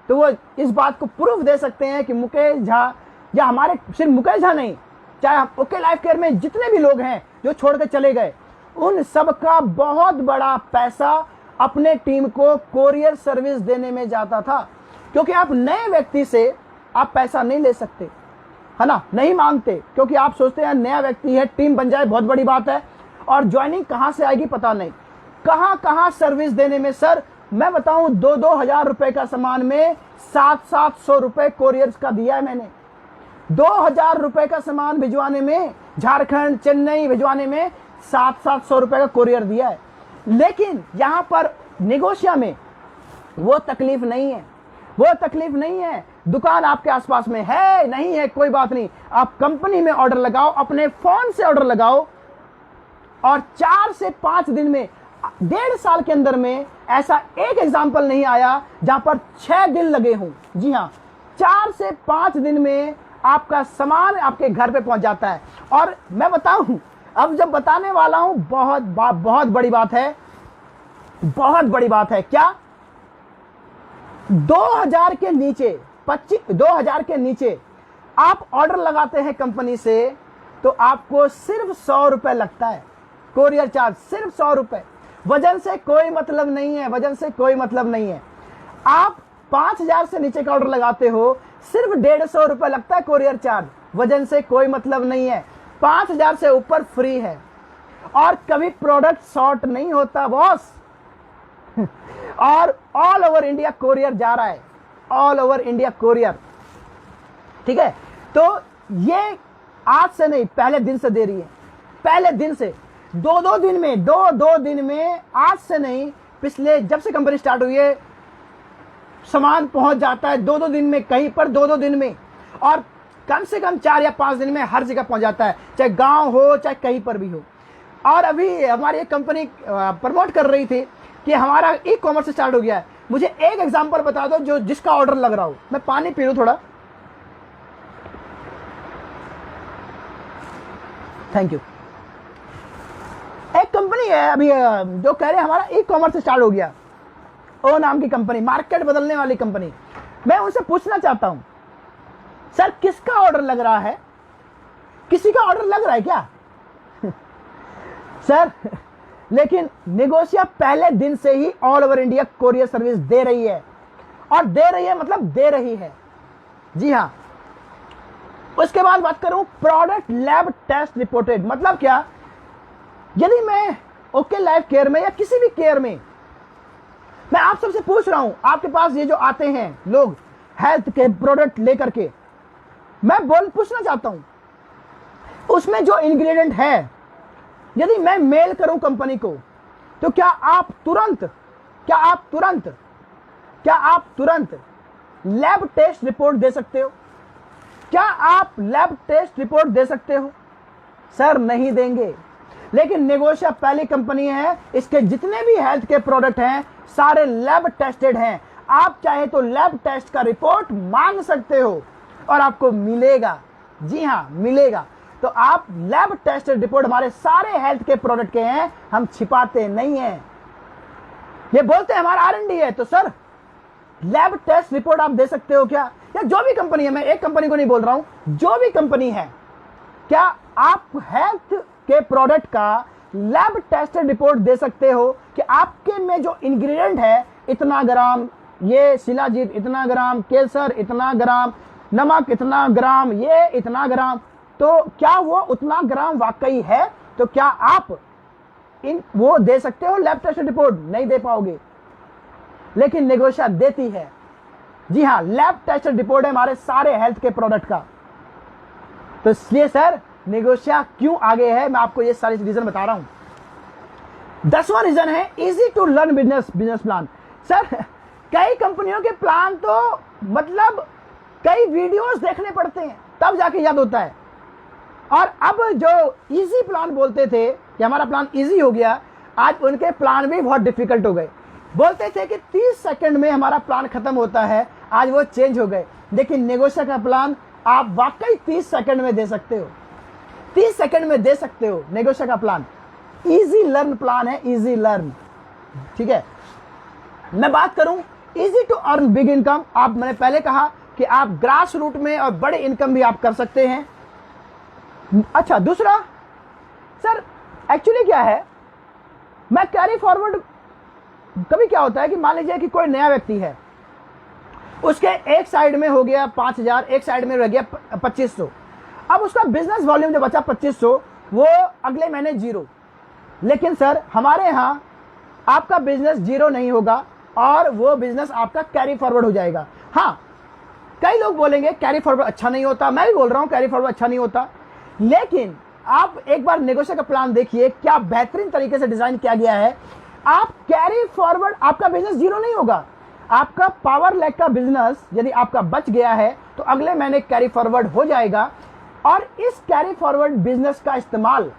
A: तो वो इस बात को प्रूफ दे सकते हैं कि मुकेश झा, या हमारे सिर्फ मुकेश झा नहीं, चाहे ओके लाइफ केयर में जितने भी लोग हैं जो छोड़ के चले गए, उन सब का बहुत बड़ा पैसा अपने टीम को कोरियर सर्विस देने में जाता था। क्योंकि आप नए व्यक्ति से आप पैसा नहीं ले सकते, है ना, नहीं मांगते, क्योंकि आप सोचते हैं नया व्यक्ति है, टीम बन जाए बहुत बड़ी बात है, और ज्वाइनिंग कहां से आएगी पता नहीं। कहां कहां सर्विस देने में सर मैं बताऊं, 2-2 हजार रुपए का सामान में 700-700 रुपए कोरियर्स का दिया है मैंने। 2,000 रुपए का सामान भिजवाने में, झारखंड चेन्नई भिजवाने में 700-700 रुपए का कोरियर दिया है। लेकिन यहां पर निगोशिया में वो तकलीफ नहीं है, वो तकलीफ नहीं है। दुकान आपके आसपास में है नहीं है कोई बात नहीं, आप कंपनी में ऑर्डर लगाओ, अपने फोन से ऑर्डर लगाओ, और 4 से 5 दिन में, 1.5 साल के अंदर में ऐसा एक एग्जाम्पल नहीं आया जहां पर 6 दिन लगे हों। जी हाँ, 4 से 5 दिन में आपका सामान आपके घर पे पहुंच जाता है। और मैं बताऊं, अब जब बताने वाला हूं, बहुत बड़ी बात है, बहुत बड़ी बात है। क्या 2000 के नीचे, 2000 के नीचे आप ऑर्डर लगाते हैं कंपनी से, तो आपको सिर्फ 100 रुपए लगता है कोरियर चार्ज, सिर्फ 100 रुपए। वजन से कोई मतलब नहीं है, वजन से कोई मतलब नहीं है। आप 5,000 से नीचे का ऑर्डर लगाते हो, सिर्फ 150 रुपए लगता है कोरियर चार्ज, वजन से कोई मतलब नहीं है। 5,000 से ऊपर फ्री है, और कभी प्रोडक्ट शॉर्ट नहीं होता बॉस। और ऑल ओवर इंडिया कोरियर जा रहा है, ऑल ओवर इंडिया कोरियर, ठीक है। तो ये आज से नहीं, पहले दिन से दे रही है, पहले दिन से, 2-2 दिन में, 2-2 दिन में, आज से नहीं, पिछले जब से कंपनी स्टार्ट हुई है सामान पहुंच जाता है 2-2 दिन में, कहीं पर 2-2 दिन में, और कम से कम 4 या 5 दिन में हर जगह पहुंच जाता है, चाहे गांव हो चाहे कहीं पर भी हो। और अभी हमारी एक कंपनी प्रमोट कर रही थी कि हमारा ई कॉमर्स स्टार्ट हो गया है। मुझे एक एग्जांपल बता दो जो जिसका ऑर्डर लग रहा हो। मैं पानी पी लूं थोड़ा, थैंक यू। एक कंपनी है अभी जो कह रहे हैं हमारा ई कॉमर्स स्टार्ट हो गया, ओ नाम की कंपनी, मार्केट बदलने वाली कंपनी। मैं उनसे पूछना चाहता हूं, सर किसका ऑर्डर लग रहा है? किसी का ऑर्डर लग रहा है क्या? सर लेकिन नेगोशिया पहले दिन से ही all over India courier service दे रही है, और दे रही है मतलब दे रही है। जी हाँ। उसके बाद बात करूं प्रोडक्ट लैब टेस्ट रिपोर्टेड, मतलब क्या? यदि मैं ओके लाइफ केयर में या किसी भी केयर में, मैं आप सबसे पूछ रहा हूं, आपके पास ये जो आते हैं लोग हेल्थ के प्रोडक्ट लेकर के, मैं पूछना चाहता हूं उसमें जो इंग्रेडिएंट है, यदि मैं मेल करूं कंपनी को, तो क्या आप तुरंत लैब टेस्ट रिपोर्ट दे सकते हो? क्या आप लैब टेस्ट रिपोर्ट दे सकते हो? सर नहीं देंगे। लेकिन नेगोशिया पहली कंपनी है, इसके जितने भी हेल्थ के प्रोडक्ट हैं सारे लैब टेस्टेड हैं। आप चाहे तो लैब टेस्ट का रिपोर्ट मांग सकते हो और आपको मिलेगा। जी हाँ, मिलेगा। तो आप लैब टेस्टेड रिपोर्ट, हमारे सारे हेल्थ के प्रोडक्ट के हैं, हम छिपाते नहीं हैं। ये बोलते हैं हमारा R&D है, तो सर लैब टेस्ट रिपोर्ट आप दे सकते हो क्या? या जो भी कंपनी है, मैं एक कंपनी को नहीं बोल रहा हूं, जो भी कंपनी है, क्या आप हेल्थ के प्रोडक्ट का लैब टेस्टेड रिपोर्ट दे सकते हो कि आपके में जो इंग्रेडिएंट है, इतना ग्राम ये शिलाजीत, इतना ग्राम केसर, इतना ग्राम नमक, इतना ग्राम ये, इतना ग्राम, तो क्या वो उतना ग्राम वाकई है? तो क्या आप वो दे सकते हो लैब टेस्टेड रिपोर्ट? नहीं दे पाओगे। लेकिन नेगोशिया देती है। जी हाँ, लैब टेस्टेड रिपोर्ट है हमारे सारे हेल्थ के प्रोडक्ट का। तो इसलिए सर नेगोशिया क्यों आगे है, मैं आपको ये सारे रीजन बता रहा हूं। 10वां रीजन है easy to learn business plan. Sir कई कंपनियों के प्लान तो मतलब कई वीडियोस देखने पड़ते हैं तब जाके याद होता है। और अब जो इजी प्लान बोलते थे कि हमारा प्लान इजी हो गया, आज उनके प्लान भी बहुत डिफिकल्ट हो गए। बोलते थे कि 30 सेकंड में हमारा प्लान खत्म होता है, आज वो चेंज हो गए। लेकिन नेगोशिया का प्लान आप वाकई 30 सेकंड में दे सकते हो, 30 सेकंड में दे सकते हो। नेगोशिया का प्लान इजी लर्न प्लान है, इजी लर्न। ठीक है, मैं बात करूं easy to earn big income. आप, मैंने पहले कहा कि आप ग्रास रूट में और बड़े इनकम भी आप कर सकते हैं। अच्छा, दूसरा सर एक्चुअली क्या है, मैं कैरी फॉरवर्ड, कभी क्या होता है कि मान लीजिए कि कोई नया व्यक्ति है, उसके एक साइड में हो गया 5000, एक साइड में रह गया 2500। अब उसका बिजनेस वॉल्यूम जो बचा 2500, वो अगले महीने 0। लेकिन सर हमारे यहां आपका बिजनेस 0 नहीं होगा और वो बिजनेस आपका कैरी फॉरवर्ड हो जाएगा। हाँ, कई लोग बोलेंगे कैरी फॉरवर्ड अच्छा नहीं होता, मैं भी बोल रहा हूं कैरी फॉरवर्ड अच्छा नहीं होता, लेकिन आप एक बार नेगोशिया का प्लान देखिए, क्या बेहतरीन तरीके से डिजाइन किया गया है। आप कैरी फॉरवर्ड, आपका बिजनेस 0 नहीं होगा। आपका पावर लैग का बिजनेस यदि आपका बच गया है तो अगले महीने कैरी फॉरवर्ड हो जाएगा। और इस कैरी फॉरवर्ड बिजनेस का इस्तेमाल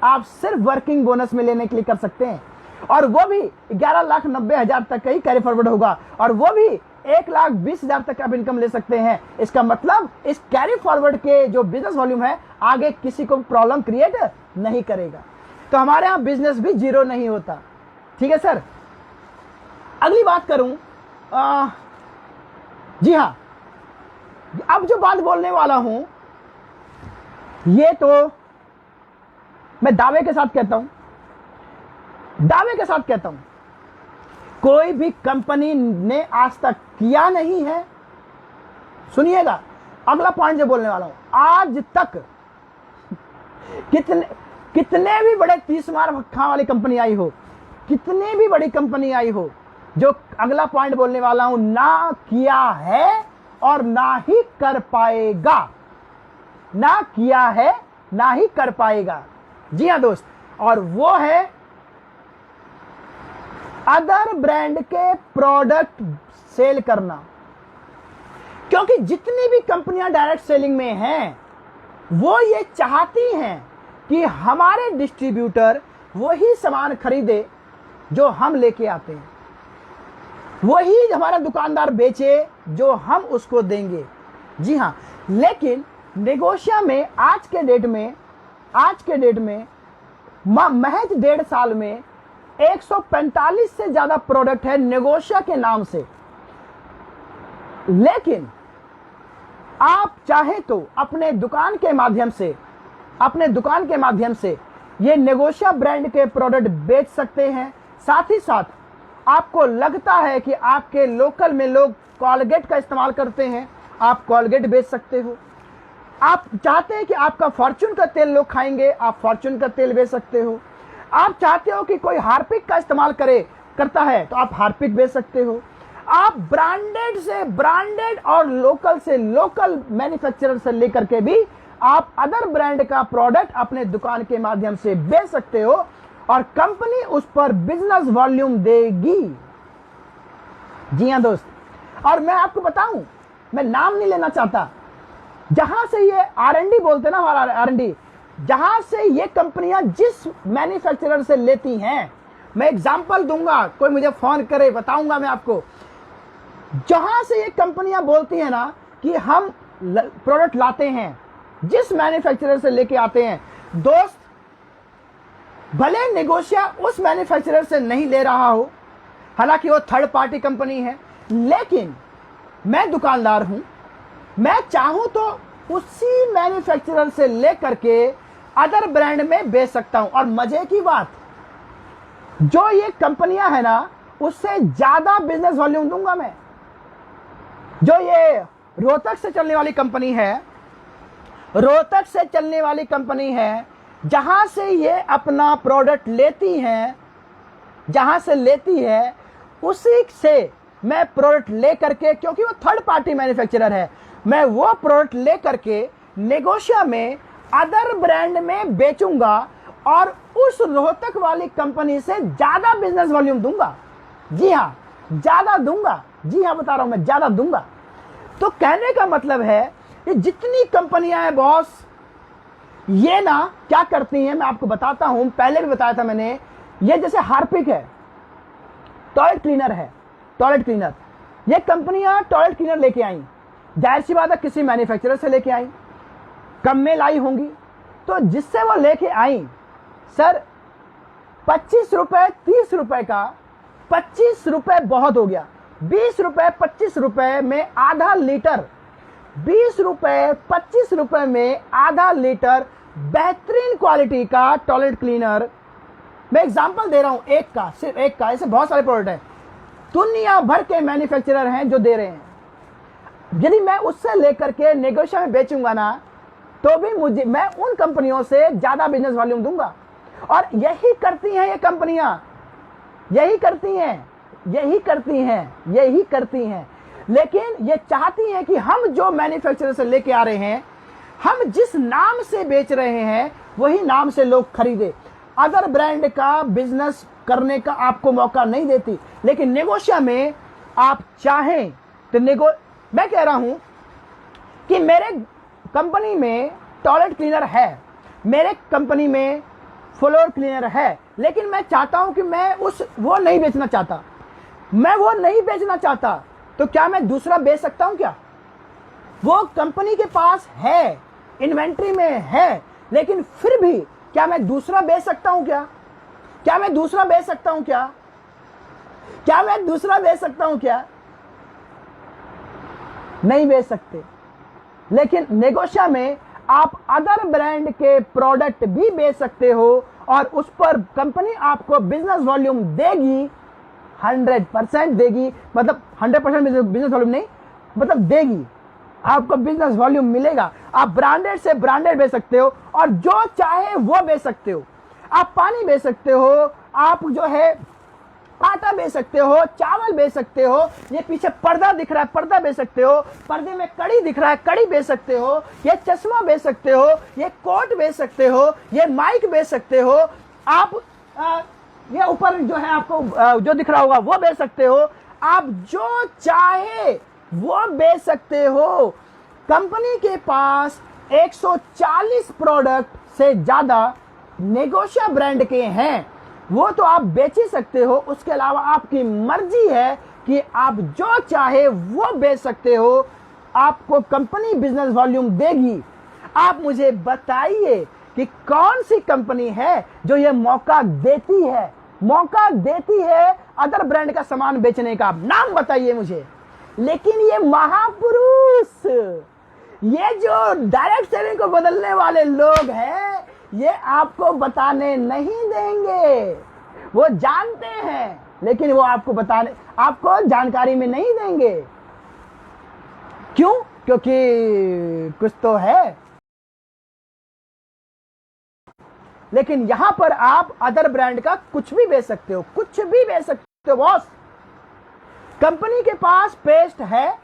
A: आप सिर्फ वर्किंग बोनस में लेने के लिए कर सकते हैं, और वो भी 11,90,000 तक का ही कैरी फॉरवर्ड होगा, और वो भी 1,20,000 तक आप इनकम ले सकते हैं। इसका मतलब इस कैरी फॉरवर्ड के जो बिजनेस वॉल्यूम है आगे किसी को प्रॉब्लम क्रिएट नहीं करेगा। तो हमारे यहां बिजनेस भी 0 नहीं होता। ठीक है सर, अगली बात करूं, जी हां, अब जो बात बोलने वाला हूं ये तो मैं दावे के साथ कहता हूं, कोई भी कंपनी ने आज तक किया नहीं है। सुनिएगा, अगला पॉइंट जो बोलने वाला हूं, आज तक कितने भी बड़े 30 मार भक्खा वाली कंपनी आई हो, कितनी भी बड़ी कंपनी आई हो, जो अगला पॉइंट बोलने वाला हूं ना किया है और ना ही कर पाएगा, ना किया है ना ही कर पाएगा। जी हां दोस्त, और वो है अदर ब्रांड के प्रोडक्ट सेल करना। क्योंकि जितनी भी कंपनियां डायरेक्ट सेलिंग में हैं, वो ये चाहती हैं कि हमारे डिस्ट्रीब्यूटर वही सामान खरीदे जो हम लेके आते हैं, वही हमारा दुकानदार बेचे जो हम उसको देंगे। जी हां, लेकिन नेगोशिया में आज के डेट में महज 1.5 साल में 145 से ज्यादा प्रोडक्ट है नेगोशिया के नाम से। लेकिन आप चाहे तो अपने दुकान के माध्यम से ये नेगोशिया ब्रांड के प्रोडक्ट बेच सकते हैं। साथ ही साथ आपको लगता है कि आपके लोकल में लोग कोलगेट का इस्तेमाल करते हैं, आप कोलगेट बेच सकते हो। आप चाहते हैं कि आपका फॉर्च्यून का तेल लोग खाएंगे, आप फॉर्च्यून का तेल बेच सकते हो। आप चाहते हो कि कोई हार्पिक का इस्तेमाल करता है तो आप हार्पिक बेच सकते हो। आप ब्रांडेड से ब्रांडेड और लोकल से लोकल मैन्युफैक्चरर से लेकर के भी आप अदर ब्रांड का प्रोडक्ट अपने दुकान के माध्यम से बेच सकते हो, और कंपनी उस पर बिजनेस वॉल्यूम देगी। जी हां दोस्त, और मैं आपको बताऊं, मैं नाम नहीं लेना चाहता, जहां से ये R&D बोलते ना, हमारा R&D, जहां से ये कंपनियां जिस मैन्युफैक्चरर से लेती हैं, मैं एग्जांपल दूंगा, कोई मुझे फोन करे बताऊंगा मैं आपको। जहां से ये कंपनियां बोलती हैं ना कि हम प्रोडक्ट लाते हैं, जिस मैन्युफैक्चरर से लेके आते हैं, दोस्त भले नेगोशिया उस मैन्युफैक्चरर से नहीं ले रहा हो, हालांकि वो थर्ड पार्टी कंपनी है, लेकिन मैं दुकानदार हूं, मैं चाहूं तो उसी मैन्युफैक्चरर से लेकर के अदर ब्रांड में बेच सकता हूं। और मजे की बात, जो ये कंपनियां है ना, उससे ज्यादा बिजनेस वॉल्यूम दूंगा मैं। जो ये रोहतक से चलने वाली कंपनी है, जहां से ये अपना प्रोडक्ट लेती है, उसी से मैं प्रोडक्ट ले करके, क्योंकि वो थर्ड पार्टी मैन्युफैक्चरर है, मैं वो प्रोडक्ट ले करके नेगोशिया में अदर ब्रांड में बेचूंगा और उस रोहतक वाली कंपनी से ज्यादा बिजनेस वॉल्यूम दूंगा। जी हाँ, ज्यादा दूंगा। जी हाँ, बता रहा हूं मैं, ज्यादा दूंगा। तो कहने का मतलब है कि जितनी कंपनियां हैं बॉस, ये ना क्या करती हैं, मैं आपको बताता हूं, पहले भी बताया था मैंने। ये जैसे हार्पिक है, टॉयलेट क्लीनर है, टॉयलेट क्लीनर, ये कंपनियां टॉयलेट क्लीनर लेके आई, जाहिर सी बात है किसी मैन्युफैक्चरर से लेके आई, कम में लाई होंगी। तो जिससे वो लेके आई, सर 25 रुपए 30 रुपए का, 25 रुपए बहुत हो गया, 20 रुपए 25 रुपए में आधा लीटर, 20 रुपए 25 रुपए में आधा लीटर बेहतरीन क्वालिटी का टॉयलेट क्लीनर। मैं एग्जांपल दे रहा हूं एक का, सिर्फ एक का, ऐसे बहुत सारे प्रोडक्ट हैं, दुनिया भर के मैन्युफैक्चरर हैं जो दे रहे हैं। यदि मैं उससे लेकर के नेगोशिया में बेचूंगा ना, तो भी मैं उन कंपनियों से ज्यादा बिजनेस वॉल्यूम दूंगा। और यही करती हैं ये कंपनियां, यही करती हैं, यही करती हैं, यही करती हैं। लेकिन ये चाहती हैं कि हम जो मैन्युफैक्चरर से लेके आ रहे हैं, हम जिस नाम से बेच रहे हैं वही नाम से लोग खरीदे। अदर ब्रांड का बिजनेस करने का आपको मौका नहीं देती। लेकिन नेगोशिया में आप चाहें तो मैं कह रहा हूं कि मेरे कंपनी में टॉयलेट क्लीनर है, मेरे कंपनी में फ्लोर क्लीनर है, लेकिन मैं चाहता हूं कि मैं वो नहीं बेचना चाहता, मैं वो नहीं बेचना चाहता। तो क्या मैं दूसरा बेच सकता हूं क्या? वो कंपनी के पास है, इन्वेंट्री में है, लेकिन फिर भी क्या मैं दूसरा बेच सकता हूं क्या? क्या मैं दूसरा बेच सकता हूं क्या? क्या मैं दूसरा बेच सकता हूं क्या? नहीं बेच सकते। लेकिन नेगोशिया में आप अदर ब्रांड के प्रोडक्ट भी बेच सकते हो और उस पर कंपनी आपको बिजनेस वॉल्यूम देगी, 100% देगी। मतलब 100% बिजनेस वॉल्यूम नहीं, मतलब देगी, आपको बिजनेस वॉल्यूम मिलेगा। आप ब्रांडेड से ब्रांडेड बेच सकते हो और जो चाहे वो बेच सकते हो। आप पानी बेच सकते हो, आप जो है आटा बेच सकते हो, चावल बेच सकते हो, ये पीछे पर्दा दिख रहा है, पर्दा बेच सकते हो, पर्दे में कड़ी दिख रहा है, कड़ी बेच सकते हो, ये चश्मा बेच सकते हो, ये कोट बेच सकते हो, ये माइक बेच सकते हो, आप ये ऊपर जो है आपको जो दिख रहा होगा वो बेच सकते हो। आप जो चाहे वो बेच सकते हो। कंपनी के पास 140 प्रोडक्ट से ज्यादा नेगोशिया ब्रांड के हैं, वो तो आप बेच ही सकते हो। उसके अलावा आपकी मर्जी है कि आप जो चाहे वो बेच सकते हो, आपको कंपनी बिजनेस वॉल्यूम देगी। आप मुझे बताइए कि कौन सी कंपनी है जो ये मौका देती है, मौका देती है अदर ब्रांड का सामान बेचने का? नाम बताइए मुझे। लेकिन ये महापुरुष, ये जो डायरेक्ट सेलिंग को बदलने वाले लोग हैं, ये आपको बताने नहीं देंगे। वो जानते हैं, लेकिन वो आपको जानकारी में नहीं देंगे। क्यों? क्योंकि कुछ तो है। लेकिन यहां पर आप अदर ब्रांड का कुछ भी बेच सकते हो, कुछ भी बेच सकते हो बॉस। कंपनी के पास पेस्ट है,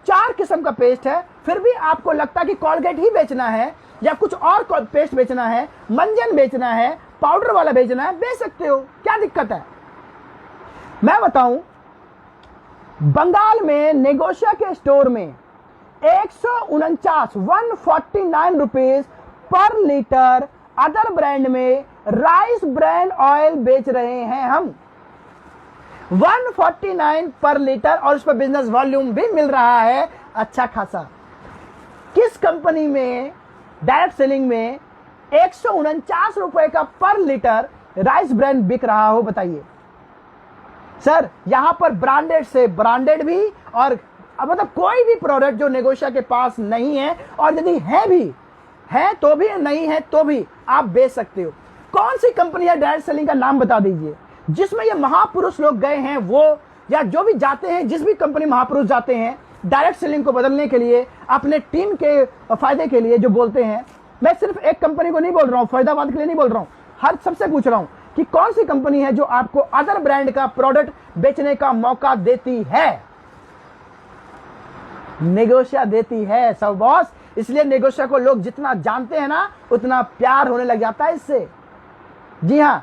A: 4 किस्म का पेस्ट है, फिर भी आपको लगता है कि कॉलगेट ही बेचना है या कुछ और पेस्ट बेचना है, मंजन बेचना है, पाउडर वाला बेचना है, बेच सकते हो। क्या दिक्कत है? मैं बताऊं, बंगाल में नेगोशिया के स्टोर में 149 rupees per litre other brand में राइस ब्रांड ऑयल बेच रहे हैं हम, 149 पर लीटर, और उस पर बिजनेस वॉल्यूम भी मिल रहा है अच्छा खासा। किस कंपनी में डायरेक्ट सेलिंग में 149 रुपए का पर लीटर राइस ब्रांड बिक रहा हो? बताइए सर। यहां पर ब्रांडेड से ब्रांडेड भी, और मतलब कोई भी प्रोडक्ट जो नेगोशिया के पास नहीं है, और यदि है भी है तो भी, नहीं है तो भी आप बेच सकते हो। कौन सी कंपनी है डायरेक्ट सेलिंग का नाम बता दीजिए जिसमें ये महापुरुष लोग गए हैं, वो या जो भी जाते हैं, जिस भी कंपनी महापुरुष जाते हैं डायरेक्ट सेलिंग को बदलने के लिए, अपने टीम के फायदे के लिए जो बोलते हैं। मैं सिर्फ एक कंपनी को नहीं बोल रहा हूं, फरीदाबाद के लिए नहीं बोल रहा हूं, हर सबसे पूछ रहा हूं कि कौन सी कंपनी है जो आपको अदर ब्रांड का प्रोडक्ट बेचने का मौका देती है? नेगोशिया देती है सब बॉस। इसलिए नेगोशिया को लोग जितना जानते हैं ना, उतना प्यार होने लग जाता है इससे। जी हां,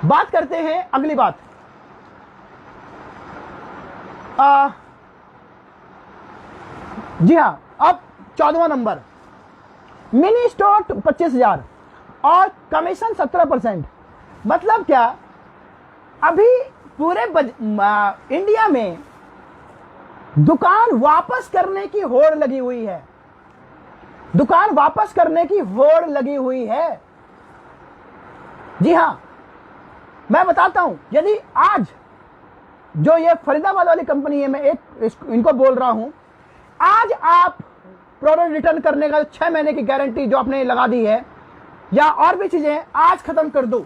A: बात करते हैं अगली बात। जी हां, अब 14वां नंबर, मिनी स्टोर 25,000 और कमीशन 17%। मतलब क्या? अभी पूरे इंडिया में दुकान वापस करने की होड़ लगी हुई है। दुकान वापस करने की होड़ लगी हुई है। जी हां, मैं बताता हूं, यदि आज जो ये फरीदाबाद वाली कंपनी है, मैं इनको बोल रहा हूं, आज आप प्रोडक्ट रिटर्न करने का 6 महीने की गारंटी जो आपने लगा दी है, या और भी चीजें आज खत्म कर दो,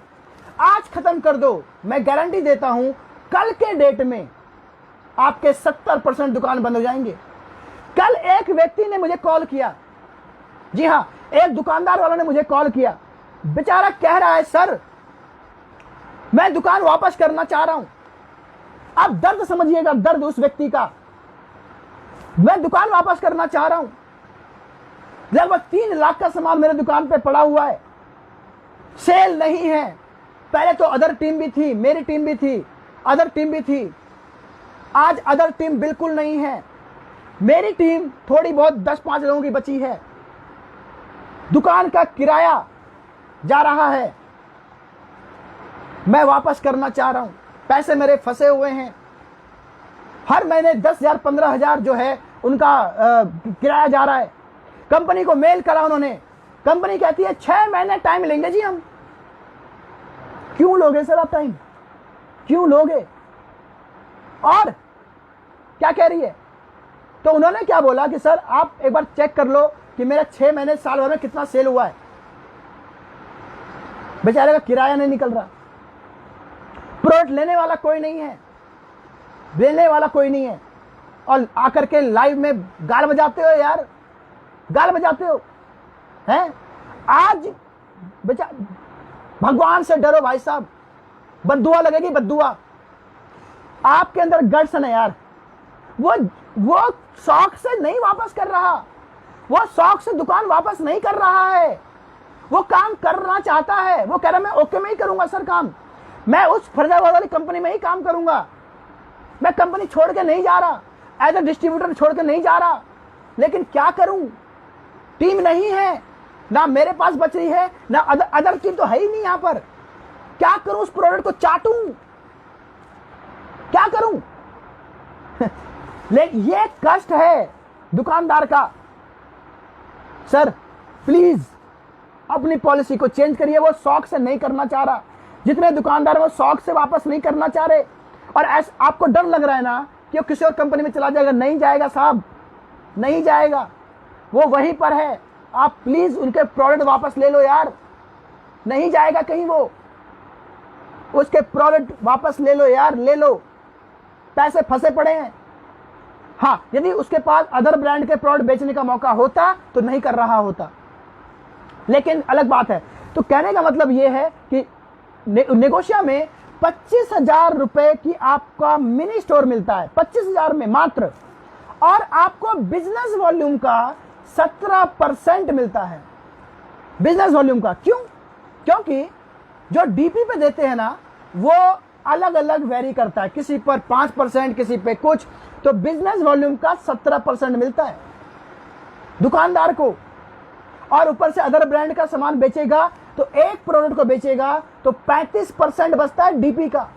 A: आज खत्म कर दो। मैं गारंटी देता हूं कल के डेट में आपके 70% दुकान बंद हो जाएंगे। कल एक व्यक्ति ने मुझे कॉल किया, जी हां, एक दुकानदार वाला ने मुझे कॉल किया। बेचारा कह रहा है, सर मैं दुकान वापस करना चाह रहा हूं। आप दर्द समझिएगा, दर्द उस व्यक्ति का। मैं दुकान वापस करना चाह रहा हूं, लगभग 3 लाख का सामान मेरे दुकान पे पड़ा हुआ है, सेल नहीं है। पहले तो अदर टीम भी थी, मेरी टीम भी थी, अदर टीम भी थी। आज अदर टीम बिल्कुल नहीं है। मेरी टीम थोड़ी बहुत 10-5 लोगों की बची है। दुकान का किराया जा रहा है, मैं वापस करना चाह रहा हूं। पैसे मेरे फंसे हुए हैं। हर महीने 10,000 15,000 जो है उनका किराया जा रहा है। कंपनी को मेल करा उन्होंने, कंपनी कहती है 6 महीने टाइम लेंगे जी हम। क्यों लोगे सर आप टाइम? क्यों लोगे? और क्या कह रही है? तो उन्होंने क्या बोला कि सर आप एक बार चेक कर लो कि मेरा 6 महीने साल भर में कितना सेल हुआ है। बेचारे का किराया नहीं निकल रहा, प्रोडक्ट लेने वाला कोई नहीं है, देने वाला कोई नहीं है, और आकर के लाइव में गाल बजाते हो यार, गाल बजाते हो हैं। आज बेचा भगवान से डरो भाई साहब, बद्दुआ लगेगी, बद्दुआ। आपके अंदर गट्स है यार। वो शौक से नहीं वापस कर रहा, वो शौक से दुकान वापस नहीं कर रहा है। वो काम करना चाहता है। वो कह रहा मैं ओके में ही करूंगा सर काम, मैं उस फरीदाबाद वाली कंपनी में ही काम करूंगा, मैं कंपनी छोड़ के नहीं जा रहा, एज ए डिस्ट्रीब्यूटर छोड़ के नहीं जा रहा। लेकिन क्या करूं, टीम नहीं है, ना मेरे पास बच रही है, ना अदर टीम तो है ही नहीं यहां पर। क्या करूं, उस प्रोडक्ट को चाटूं, क्या करूं? लेकिन ये कष्ट है दुकानदार का। सर प्लीज अपनी पॉलिसी को चेंज करिए। वो शौक से नहीं करना चाह रहा। जितने दुकानदार वो शौक से वापस नहीं करना चाह रहे, और ऐसा आपको डर लग रहा है ना कि वो किसी और कंपनी में चला जाएगा। नहीं जाएगा साहब, नहीं जाएगा, वो वहीं पर है। आप प्लीज उनके प्रोडक्ट वापस ले लो यार, नहीं जाएगा कहीं वो। उसके प्रोडक्ट वापस ले लो यार, ले लो, पैसे फंसे पड़े हैं। हाँ, यदि उसके पास अदर ब्रांड के प्रोडक्ट बेचने का मौका होता तो नहीं कर रहा होता, लेकिन अलग बात है। तो कहने का मतलब यह है कि नेगोशिया में 25,000 रुपए की आपका मिनी स्टोर मिलता है, 25,000 में मात्र, और आपको बिजनेस वॉल्यूम का 17% मिलता है। बिजनेस वॉल्यूम का क्यों? क्योंकि जो डीपी पे देते हैं ना, वो अलग अलग वेरी करता है, किसी पर 5%, किसी पे कुछ। तो बिजनेस वॉल्यूम का 17% मिलता है दुकानदार को, और ऊपर से अदर ब्रांड का सामान बेचेगा तो एक प्रोडक्ट को बेचेगा तो 35% बचता है डीपी का।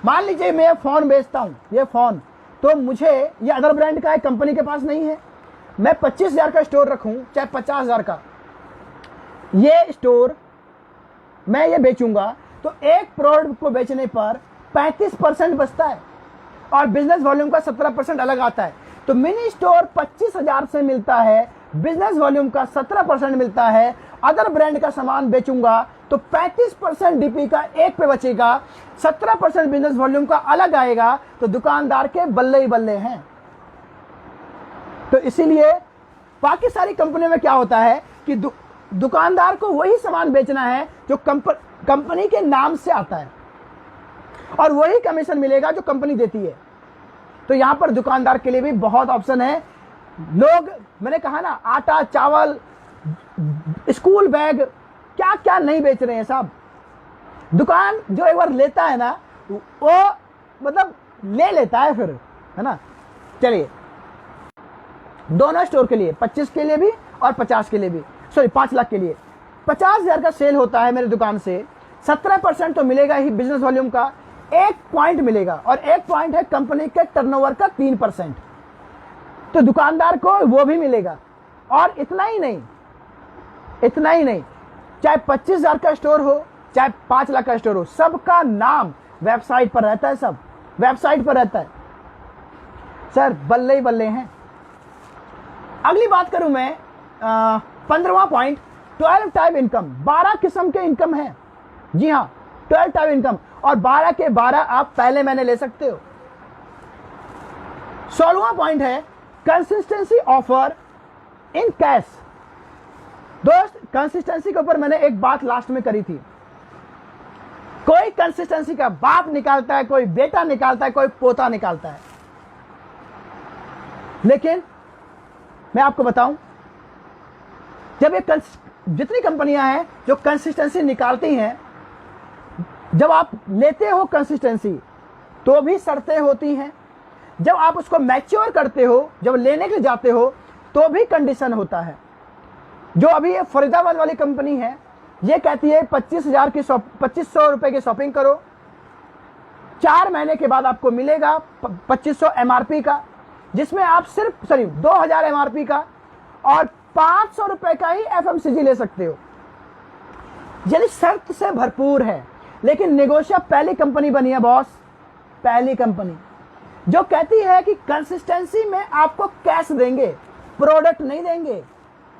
A: मान लीजिए मैं फोन बेचता हूं, ये फोन, तो मुझे ये अदर ब्रांड का है, कंपनी के पास नहीं है, मैं 25,000 का स्टोर रखूं चाहे 50,000 का, ये स्टोर मैं ये बेचूंगा तो एक प्रोडक्ट को बेचने पर 35% बचता है, और बिजनेस वॉल्यूम का 17% अलग आता है। तो मिनी स्टोर 25,000 से मिलता है, बिजनेस वॉल्यूम का 17% मिलता है। अदर ब्रांड का सामान बेचूंगा तो 35% डीपी का एक पे बचेगा, 17% बिजनेस वॉल्यूम का अलग आएगा। तो दुकानदार के बल्ले ही बल्ले हैं। तो इसीलिए बाकी सारी कंपनियों में क्या होता है कि दुकानदार को वही सामान बेचना है जो कंपनी के नाम से आता है और वही कमीशन मिलेगा जो कंपनी देती है। तो यहां पर दुकानदार के लिए भी बहुत ऑप्शन है। लोग, मैंने कहा ना, आटा, चावल, स्कूल बैग, क्या क्या नहीं बेच रहे हैं साहब। दुकान जो एक बार लेता है ना, वो मतलब ले लेता है फिर, है ना। चलिए, दोनों स्टोर के लिए, 25 के लिए भी और 50 के लिए भी, सॉरी 5 लाख के लिए 50,000 का सेल होता है मेरी दुकान से, 17% तो मिलेगा ही बिजनेस वॉल्यूम का, 1 पॉइंट मिलेगा और 1 पॉइंट है कंपनी के टर्नओवर का 3%। तो दुकानदार को वो भी मिलेगा। और इतना ही नहीं, चाहे 25,000 का स्टोर हो, चाहे 5 लाख का स्टोर हो, सबका नाम वेबसाइट पर रहता है, सब वेबसाइट पर रहता है। सर बल्ले ही बल्ले हैं। अगली बात करूं मैं, 15वां पॉइंट, 12 टाइप इनकम। 12 किस्म के इनकम है। जी हाँ, 12 टाइप इनकम, और 12 के 12 आप पहले महीने ले सकते हो। 16वां पॉइंट है कंसिस्टेंसी ऑफर इन कैश। दोस्त, कंसिस्टेंसी के ऊपर मैंने एक बात लास्ट में करी थी। कोई कंसिस्टेंसी का बाप निकालता है, कोई बेटा निकालता है, कोई पोता निकालता है। लेकिन मैं आपको बताऊं, जब ये जितनी कंपनियां हैं जो कंसिस्टेंसी निकालती हैं, जब आप लेते हो कंसिस्टेंसी तो भी शर्तें होती हैं। जब आप उसको मैच्योर करते हो, जब लेने के लिए जाते हो, तो भी कंडीशन होता है। जो अभी ये फरीदाबाद वाली कंपनी है, ये कहती है 2500 रुपए की शॉपिंग करो, 4 महीने के बाद आपको मिलेगा 2500 MRP का, जिसमें आप सिर्फ 2000 MRP का और 500 रुपए का ही FMCG ले सकते हो। यानी शर्त से भरपूर है। लेकिन नेगोशिया पहली कंपनी बनी है बॉस, पहली कंपनी जो कहती है कि कंसिस्टेंसी में आपको कैश देंगे, प्रोडक्ट नहीं देंगे,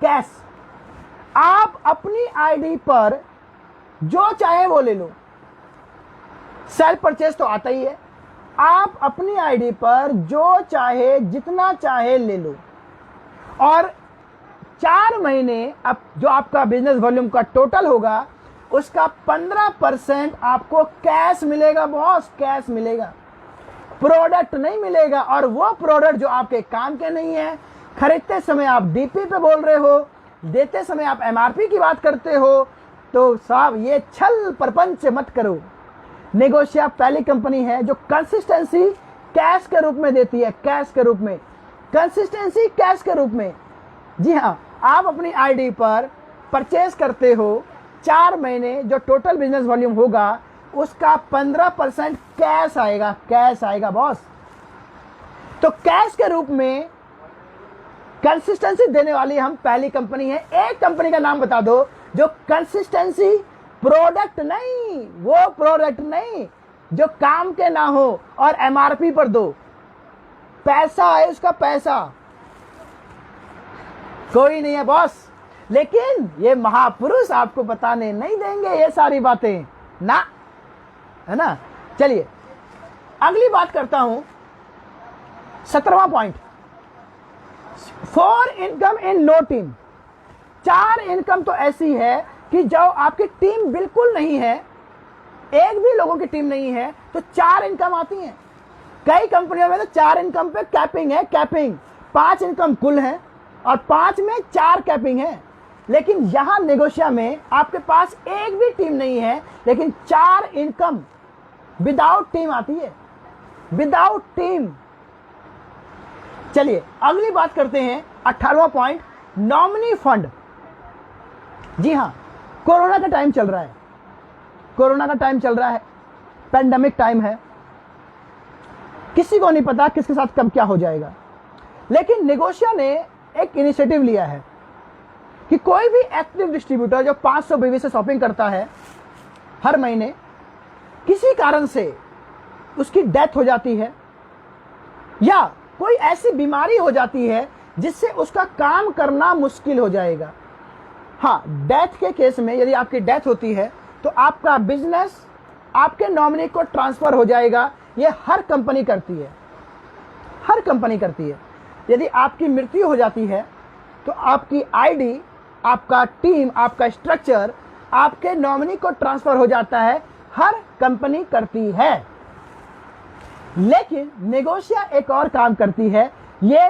A: कैश। आप अपनी आईडी पर जो चाहे वो ले लो, सेल्फ परचेज तो आता ही है। आप अपनी आईडी पर जो चाहे, जितना चाहे ले लो, और 4 महीने अब जो आपका बिजनेस वॉल्यूम का टोटल होगा, उसका 15% आपको कैश मिलेगा बॉस, कैश मिलेगा, प्रोडक्ट नहीं मिलेगा। और वो प्रोडक्ट जो आपके काम के नहीं है, खरीदते समय आप डीपी पे बोल रहे हो, देते समय आप MRP की बात करते हो, तो साहब ये छल प्रपंच मत करो। नेगोशिया पहली कंपनी है जो कंसिस्टेंसी कैश के रूप में देती है, कैश के रूप में, कंसिस्टेंसी कैश के रूप में। जी हाँ, आप अपनी आईडी पर परचेज करते हो, 4 महीने जो टोटल बिजनेस वॉल्यूम होगा उसका 15% कैश आएगा, कैश आएगा बॉस। तो कैश के रूप में कंसिस्टेंसी देने वाली हम पहली कंपनी है। एक कंपनी का नाम बता दो जो कंसिस्टेंसी, प्रोडक्ट नहीं, वो प्रोडक्ट नहीं जो काम के ना हो और MRP पर दो, पैसा है उसका पैसा, कोई नहीं है बॉस। लेकिन ये महापुरुष आपको बताने नहीं देंगे ये सारी बातें ना, है ना। चलिए अगली बात करता हूं, 17वां point, 4 income in no team. 4 income तो ऐसी है कि जो आपकी टीम बिल्कुल नहीं है, एक भी लोगों की टीम नहीं है, तो 4 इनकम आती हैं। कई कंपनियों में तो 4 इनकम पे कैपिंग है, कैपिंग 5 इनकम कुल है और 5 में 4 कैपिंग है। लेकिन यहां नेगोशिया में आपके पास एक भी टीम नहीं है, लेकिन 4 इनकम विदाउट टीम आती है, विदाउट टीम। चलिए अगली बात करते हैं, 18वां पॉइंट, नॉमिनी फंड। जी हां, कोरोना का टाइम चल रहा है, कोरोना का टाइम चल रहा है, पेंडेमिक टाइम है, किसी को नहीं पता किसके साथ कब क्या हो जाएगा। लेकिन नेगोशिया ने एक इनिशिएटिव लिया है कि कोई भी एक्टिव डिस्ट्रीब्यूटर जो 500 BV से शॉपिंग करता है हर महीने, किसी कारण से उसकी डेथ हो जाती है या कोई ऐसी बीमारी हो जाती है जिससे उसका काम करना मुश्किल हो जाएगा। हाँ, डेथ के केस में यदि आपकी डेथ होती है तो आपका बिजनेस आपके नॉमिनी को ट्रांसफर हो जाएगा। ये हर कंपनी करती है, हर कंपनी करती है। यदि आपकी मृत्यु हो जाती है तो आपकी आईडी आपका टीम, आपका स्ट्रक्चर आपके नॉमिनी को ट्रांसफर हो जाता है, हर कंपनी करती है। लेकिन नेगोशिया एक और काम करती है, ये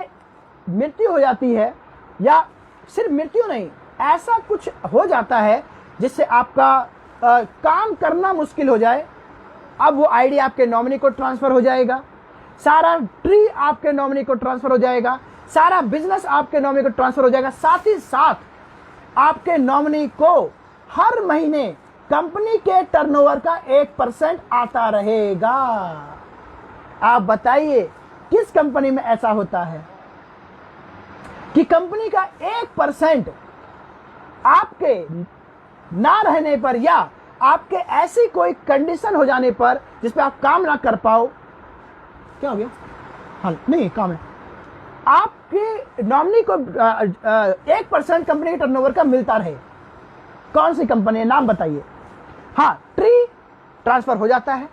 A: मृत्यु हो जाती है, या सिर्फ मृत्यु नहीं, ऐसा कुछ हो जाता है जिससे आपका काम करना मुश्किल हो जाए। अब वो आईडी आपके नॉमिनी को ट्रांसफर हो जाएगा, सारा ट्री आपके नॉमिनी को ट्रांसफर हो जाएगा, सारा बिजनेस आपके नॉमिनी को ट्रांसफर हो जाएगा। साथ ही साथ आपके नॉमिनी को हर महीने कंपनी के टर्नओवर का 1% आता रहेगा। आप बताइए किस कंपनी में ऐसा होता है कि कंपनी का 1% आपके ना रहने पर, या आपके ऐसी कोई कंडीशन हो जाने पर जिस पे आप काम ना कर पाओ, क्या हो गया? हाँ, नहीं काम है, आपके नॉमिनी को 1% कंपनी के टर्नओवर का मिलता रहे। कौन सी कंपनी है, नाम बताइए। हाँ, ट्री ट्रांसफर हो जाता है,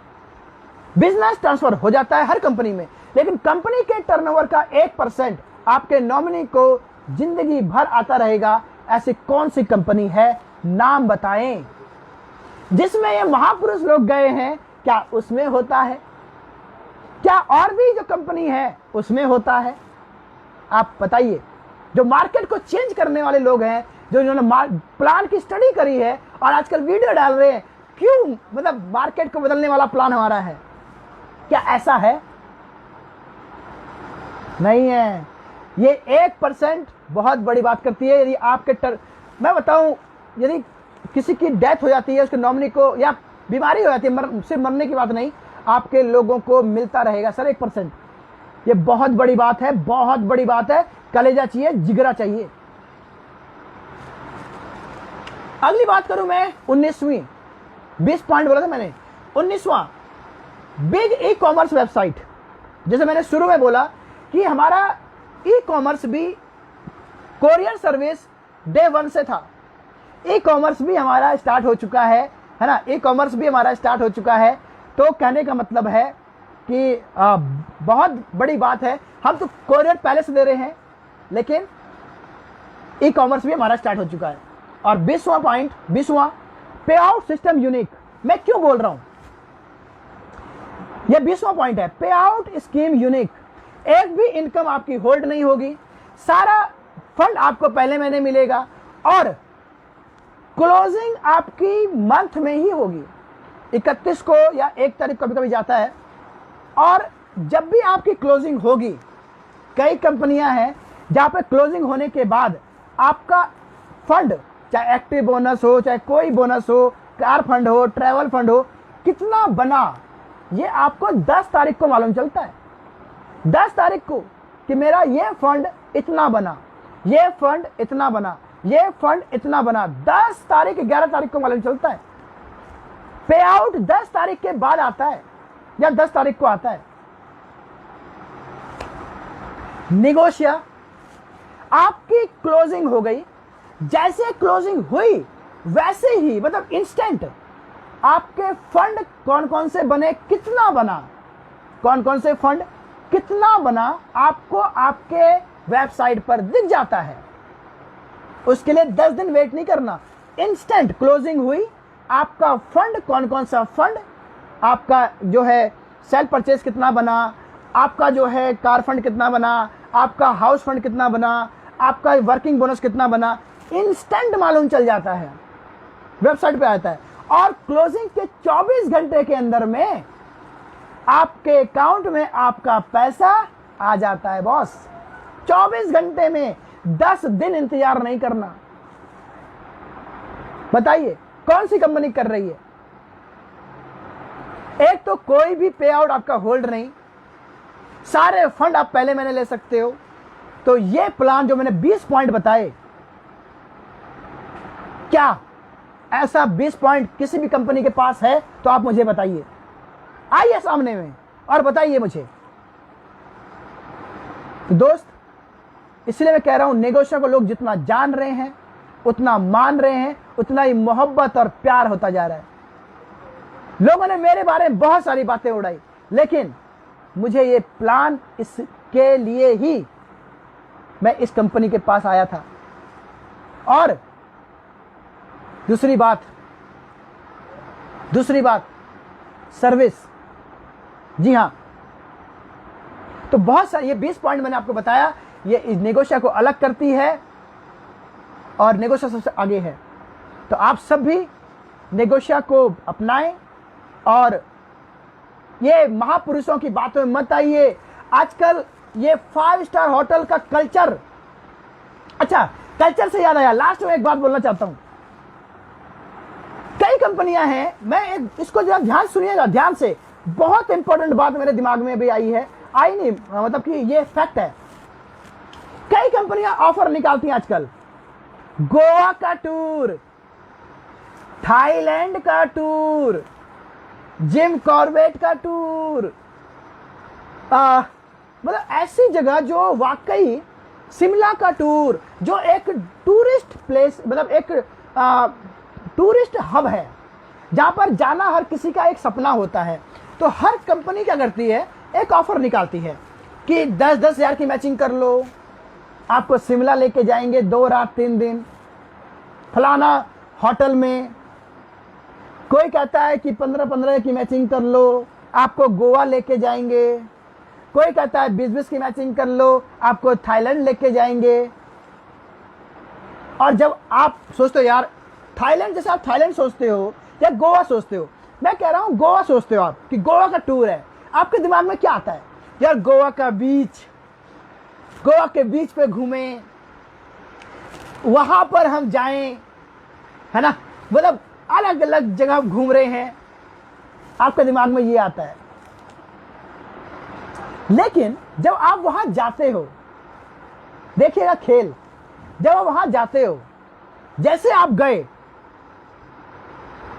A: बिजनेस ट्रांसफर हो जाता है हर कंपनी में, लेकिन कंपनी के टर्नओवर का 1% आपके नॉमिनी को जिंदगी भर आता रहेगा। ऐसी कौन सी कंपनी है, नाम बताएं। जिसमें ये महापुरुष लोग गए हैं, क्या उसमें होता है? क्या और भी जो कंपनी है उसमें होता है? आप बताइए। जो मार्केट को चेंज करने वाले लोग हैं, जो इन्होंने प्लान की स्टडी करी है और आजकल वीडियो डाल रहे हैं, क्यों, मतलब मार्केट को बदलने वाला प्लान हमारा है, क्या ऐसा है? नहीं है। ये 1% बहुत बड़ी बात करती है। यदि आपके मैं बताऊं, यदि किसी की डेथ हो जाती है, उसके नॉमिनी को, या बीमारी हो जाती है, सिर्फ मरने की बात नहीं, आपके लोगों को मिलता रहेगा सर 1%। ये बहुत बड़ी बात है, बहुत बड़ी बात है। कलेजा चाहिए, जिगरा चाहिए। अगली बात करूं मैं 19वीं, 20 पॉइंट बोला था मैंने, 19वां बिग ई कॉमर्स वेबसाइट। जैसे मैंने शुरू में बोला कि हमारा ई कॉमर्स भी कोरियर सर्विस डे 1 से था। ई कॉमर्स भी हमारा स्टार्ट हो चुका है ना, ई कॉमर्स भी हमारा स्टार्ट हो चुका है। तो कहने का मतलब है कि बहुत बड़ी बात है। हम तो कोरियर पहले से दे रहे हैं, लेकिन ई कॉमर्स भी हमारा स्टार्ट हो चुका है। और 20वां पॉइंट, 20वां, पे आउट सिस्टम यूनिक। मैं क्यों बोल रहा हूं, यह 20वां पॉइंट है, पे आउट स्कीम यूनिक। एक भी इनकम आपकी होल्ड नहीं होगी, सारा फंड आपको पहले महीने मिलेगा, और क्लोजिंग आपकी मंथ में ही होगी। 31 को या 1 तारीख कभी कभी जाता है। और जब भी आपकी क्लोजिंग होगी, कई कंपनियां हैं जहां पे क्लोजिंग होने के बाद आपका फंड, चाहे एक्टिव बोनस हो, चाहे कोई बोनस हो, कार फंड हो, ट्रैवल फंड हो, कितना बना, ये आपको 10 तारीख को मालूम चलता है। 10 तारीख को कि मेरा ये फंड इतना बना, ये फंड इतना बना, ये फंड इतना बना। 10 तारीख, 11 तारीख को मालूम चलता है। पे आउट 10 तारीख के बाद आता है, या 10 तारीख को आता है। निगोशिया, आपकी क्लोजिंग हो गई, जैसे क्लोजिंग हुई वैसे ही, मतलब इंस्टेंट, आपके फंड कौन कौन से बने, कितना बना, कौन कौन से फंड कितना बना, आपको आपके वेबसाइट पर दिख जाता है। उसके लिए 10 दिन वेट नहीं करना, इंस्टेंट क्लोजिंग हुई, आपका फंड कौन कौन सा फंड, आपका जो है सेल परचेज कितना बना, आपका जो है कार फंड कितना बना, आपका हाउस फंड कितना बना, आपका वर्किंग बोनस कितना बना, इंस्टेंट मालूम चल जाता है, वेबसाइट पे आता है। और क्लोजिंग के 24 घंटे के अंदर में आपके अकाउंट में आपका पैसा आ जाता है बॉस। 24 घंटे में, 10 दिन इंतजार नहीं करना। बताइए कौन सी कंपनी कर रही है? एक तो कोई भी पे आउट आपका होल्ड नहीं, सारे फंड आप पहले महीने ले सकते हो। तो ये प्लान जो मैंने 20 पॉइंट बताए, क्या ऐसा 20 पॉइंट किसी भी कंपनी के पास है? तो आप मुझे बताइए, आइए सामने में और बताइए मुझे। तो दोस्त, इसलिए मैं कह रहा हूं, नेगोशिया को लोग जितना जान रहे हैं, उतना मान रहे हैं, उतना ही मोहब्बत और प्यार होता जा रहा है। लोगों ने मेरे बारे में बहुत सारी बातें उड़ाई, लेकिन मुझे ये प्लान, इसके लिए ही मैं इस कंपनी के पास आया था। और दूसरी बात सर्विस। जी हाँ, तो बहुत सारे ये 20 पॉइंट मैंने आपको बताया, ये इस नेगोशिया को अलग करती है और नेगोशिया सबसे आगे है। तो आप सब भी नेगोशिया को अपनाएं और ये महापुरुषों की बातों में मत आइए। आजकल ये 5 स्टार होटल का कल्चर, अच्छा कल्चर से याद आया, लास्ट में एक बात बोलना चाहता हूं। कई कंपनियां हैं, मैं इसको जरा ध्यान सुनिएगा, ध्यान से, बहुत इंपॉर्टेंट बात मेरे दिमाग में भी आई नहीं, मतलब कि ये फैक्ट है। कई कंपनियां ऑफर निकालती हैं आजकल, गोवा का टूर, थाईलैंड का टूर, जिम कॉर्बेट का टूर, मतलब ऐसी जगह जो वाकई, शिमला का टूर जो एक टूरिस्ट प्लेस, मतलब एक टूरिस्ट हब है जहां पर जाना हर किसी का एक सपना होता है। तो हर कंपनी क्या करती है, एक ऑफर निकालती है कि 10-10 हजार की मैचिंग कर लो, आपको शिमला लेके जाएंगे 2 रात 3 दिन फलाना होटल में। कोई कहता है कि 15-15 की मैचिंग कर लो, आपको गोवा लेके जाएंगे। कोई कहता है 20-20 की मैचिंग कर लो, आपको थाईलैंड लेके जाएंगे। और जब आप सोचते हो यार थाईलैंड, जैसे आप थाईलैंड सोचते हो या गोवा सोचते हो, मैं कह रहा हूं गोवा सोचते हो आप कि गोवा का टूर है, आपके दिमाग में क्या आता है? यार गोवा का बीच, गोवा के बीच पे घूमें, वहां पर हम जाएं, है ना, मतलब अलग अलग जगह घूम रहे हैं, आपके दिमाग में ये आता है। लेकिन जब आप वहां जाते हो, देखिएगा खेल, जब आप वहां जाते हो, जैसे आप गए,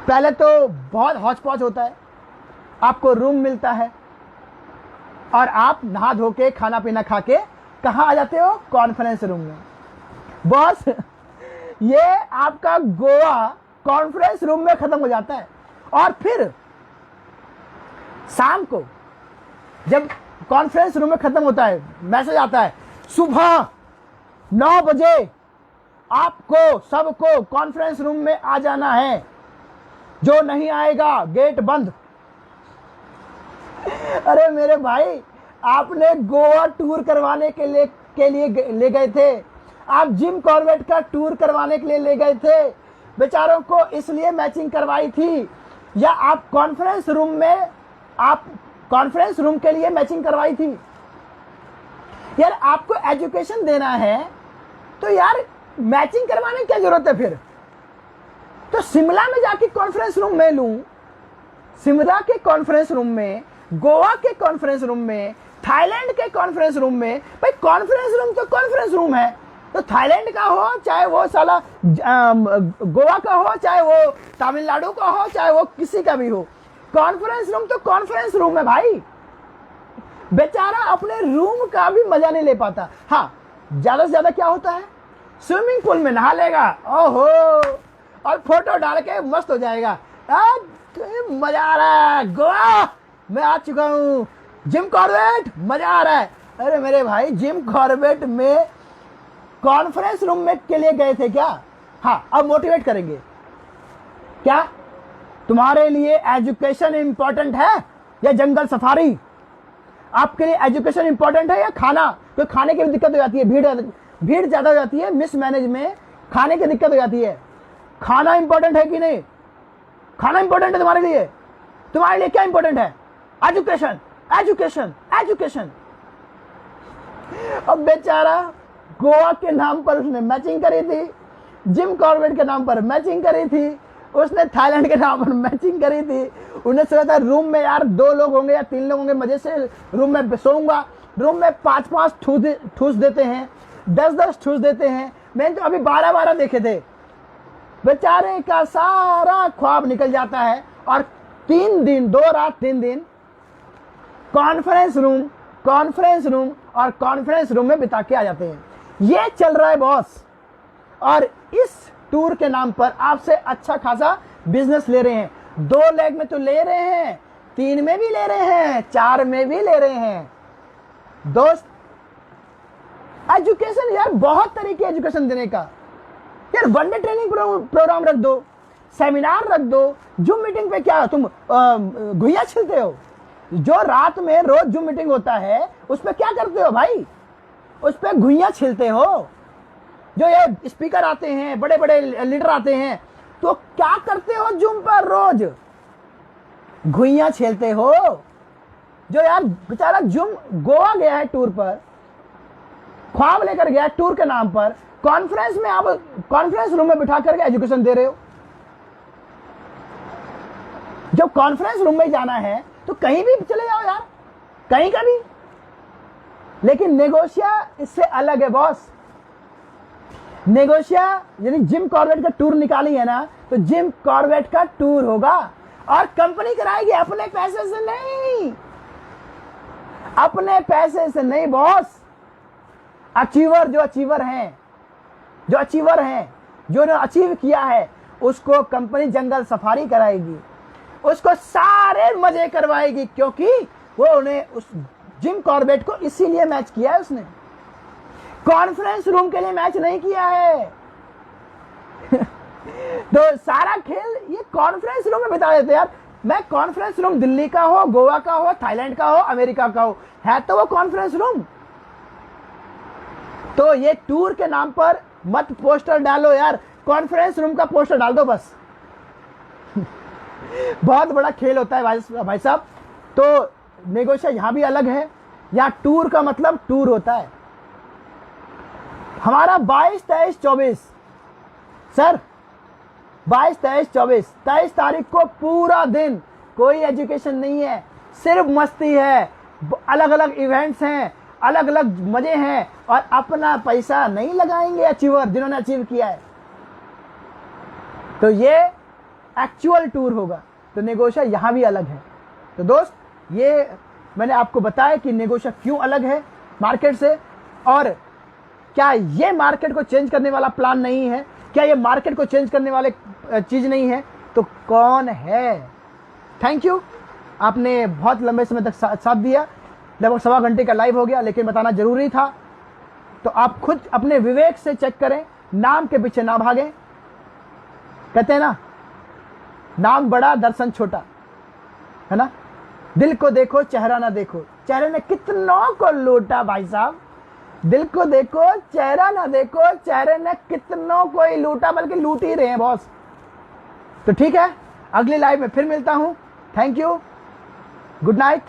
A: पहले तो बहुत हौच पौच होता है, आपको रूम मिलता है और आप नहा धो के खाना पीना खा के कहां आ जाते हो? कॉन्फ्रेंस रूम में। बॉस ये आपका गोवा कॉन्फ्रेंस रूम में खत्म हो जाता है। और फिर शाम को जब कॉन्फ्रेंस रूम में खत्म होता है, मैसेज आता है सुबह 9 बजे आपको सबको कॉन्फ्रेंस रूम में आ जाना है, जो नहीं आएगा गेट बंद। अरे मेरे भाई, आपने गोवा टूर करवाने के लिए ले गए थे, आप जिम कॉर्बेट का टूर करवाने के लिए ले गए थे, बेचारों को इसलिए मैचिंग करवाई थी, या आप कॉन्फ्रेंस रूम के लिए मैचिंग करवाई थी? यार आपको एजुकेशन देना है तो यार मैचिंग करवाने की क्या जरूरत है फिर? तो शिमला में जाके कॉन्फ्रेंस रूम में लूं, शिमला के कॉन्फ्रेंस रूम में, गोवा के कॉन्फ्रेंस रूम में, थाईलैंड के कॉन्फ्रेंस रूम में। भाई कॉन्फ्रेंस रूम तो कॉन्फ्रेंस रूम है, तो थाईलैंड का हो चाहे वो साला गोवा का हो, चाहे वो तमिलनाडु का हो, चाहे वो किसी का भी हो, कॉन्फ्रेंस रूम तो कॉन्फ्रेंस रूम है भाई। बेचारा अपने रूम का भी मजा नहीं ले पाता। हाँ, ज्यादा से ज्यादा क्या होता है, स्विमिंग पूल में नहा लेगा, ओहो, और फोटो डाल के मस्त हो जाएगा, मजा आ रहा है, गोवा मैं आ चुका हूँ, जिम कॉर्बेट मजा आ रहा है। अरे मेरे भाई, जिम कॉर्बेट में कॉन्फ्रेंस रूम में के लिए गए थे क्या? हाँ, अब मोटिवेट करेंगे क्या? तुम्हारे लिए एजुकेशन इंपॉर्टेंट है या जंगल सफारी? आपके लिए एजुकेशन इंपॉर्टेंट है या खाना? तो खाने की भी दिक्कत हो जाती है, भीड़ ज्यादा हो जाती है, मिसमैनेज में खाने की दिक्कत हो जाती है। खाना इंपॉर्टेंट है कि नहीं? खाना इंपॉर्टेंट है तुम्हारे लिए? तुम्हारे लिए क्या इंपॉर्टेंट है? Education, education, education. अब बेचारा गोवा के नाम पर उसने मैचिंग करी थी, जिम कॉर्बेट के नाम पर मैचिंग करी थी, उसने थाईलैंड के नाम पर मैचिंग करी थी। उन्हें सोचा था रूम में यार 2 लोग होंगे या 3 लोग होंगे, मजे से रूम में सोऊंगा। रूम में 5-5 ठूस देते हैं, 10-10 ठूस देते हैं। मैंने तो अभी 12-12 देखे थे। बेचारे का सारा ख्वाब निकल जाता है और 3 दिन, 2 रात 3 दिन कॉन्फ्रेंस रूम और कॉन्फ्रेंस रूम में बिता के आ जाते हैं। ये चल रहा है बॉस, और इस टूर के नाम पर आपसे अच्छा खासा बिजनेस ले रहे हैं। 2 लेग में तो ले रहे हैं, 3 में भी ले रहे हैं, 4 में भी ले रहे हैं। दोस्त, एजुकेशन यार, बहुत तरीके एजुकेशन देने का। यार वनडे ट्रेनिंग प्रोग्राम रख दो, सेमिनार रख दो। जूम मीटिंग पे क्या तुम घुइयां छिलते हो? जो रात में रोज जूम मीटिंग होता है उस पे क्या करते हो भाई? उस पे घुइयां छिलते हो। जो ये स्पीकर आते हैं, बड़े बड़े लीडर आते हैं, तो क्या करते हो जूम पर? रोज घुइयां छेलते हो। जो यार बेचारा जूम गोवा गया है टूर पर, ख्वाब लेकर गया टूर के नाम पर, कॉन्फ्रेंस में आप कॉन्फ्रेंस रूम में बिठा करके एजुकेशन दे रहे हो। जब कॉन्फ्रेंस रूम में जाना है तो कहीं भी चले जाओ यार, कहीं का भी। लेकिन नेगोशिया इससे अलग है बॉस। नेगोशिया यानी जिम कॉर्बेट का टूर निकाली है ना, तो जिम कॉर्बेट का टूर होगा और कंपनी कराएगी, अपने पैसे से नहीं, अपने पैसे से नहीं बॉस। अचीवर जो अचीवर हैं, जो अचीव किया है, उसको कंपनी जंगल सफारी कराएगी, उसको सारे मजे करवाएगी, क्योंकि वो उन्हें उस जिम कॉर्बेट को इसीलिए मैच किया है। उसने कॉन्फ्रेंस रूम के लिए मैच नहीं किया है। तो सारा खेल ये कॉन्फ्रेंस रूम में बिता देते यार। मैं कॉन्फ्रेंस रूम दिल्ली का हो, गोवा का हो, थाईलैंड का हो, अमेरिका का हो, है तो वो कॉन्फ्रेंस रूम। तो ये टूर के नाम पर मत पोस्टर डालो यार, कॉन्फ्रेंस रूम का पोस्टर डाल दो बस। बहुत बड़ा खेल होता है भाई साहब। तो नेगोशिया यहां भी अलग है। यहां टूर का मतलब टूर होता है। हमारा 22, 23, 24 सर, 22, 23, 24, 23 तारीख को पूरा दिन कोई एजुकेशन नहीं है, सिर्फ मस्ती है, अलग अलग इवेंट्स हैं, अलग अलग मजे हैं, और अपना पैसा नहीं लगाएंगे अचीवर जिन्होंने अचीव किया है। तो ये एक्चुअल टूर होगा। तो नेगोशिया यहां भी अलग है। तो दोस्त, ये मैंने आपको बताया कि नेगोशिया क्यों अलग है मार्केट से, और क्या ये मार्केट को चेंज करने वाला प्लान नहीं है, क्या ये मार्केट को चेंज करने वाले चीज नहीं है, तो कौन है। थैंक यू, आपने बहुत लंबे समय तक साथ दिया। लगभग 1.25 घंटे का लाइव हो गया, लेकिन बताना जरूरी था। तो आप खुद अपने विवेक से चेक करें, नाम के पीछे ना भागें। कहते हैं ना, नाम बड़ा दर्शन छोटा, है ना। दिल को देखो चेहरा ना देखो। चेहरे ने कितनों को लूटा भाई साहब। दिल को देखो चेहरा ना देखो, चेहरे ने कितनों को ही लूटा, बल्कि लूट ही रहे हैं बॉस। तो ठीक है, अगली लाइव में फिर मिलता हूं। Thank you, good night.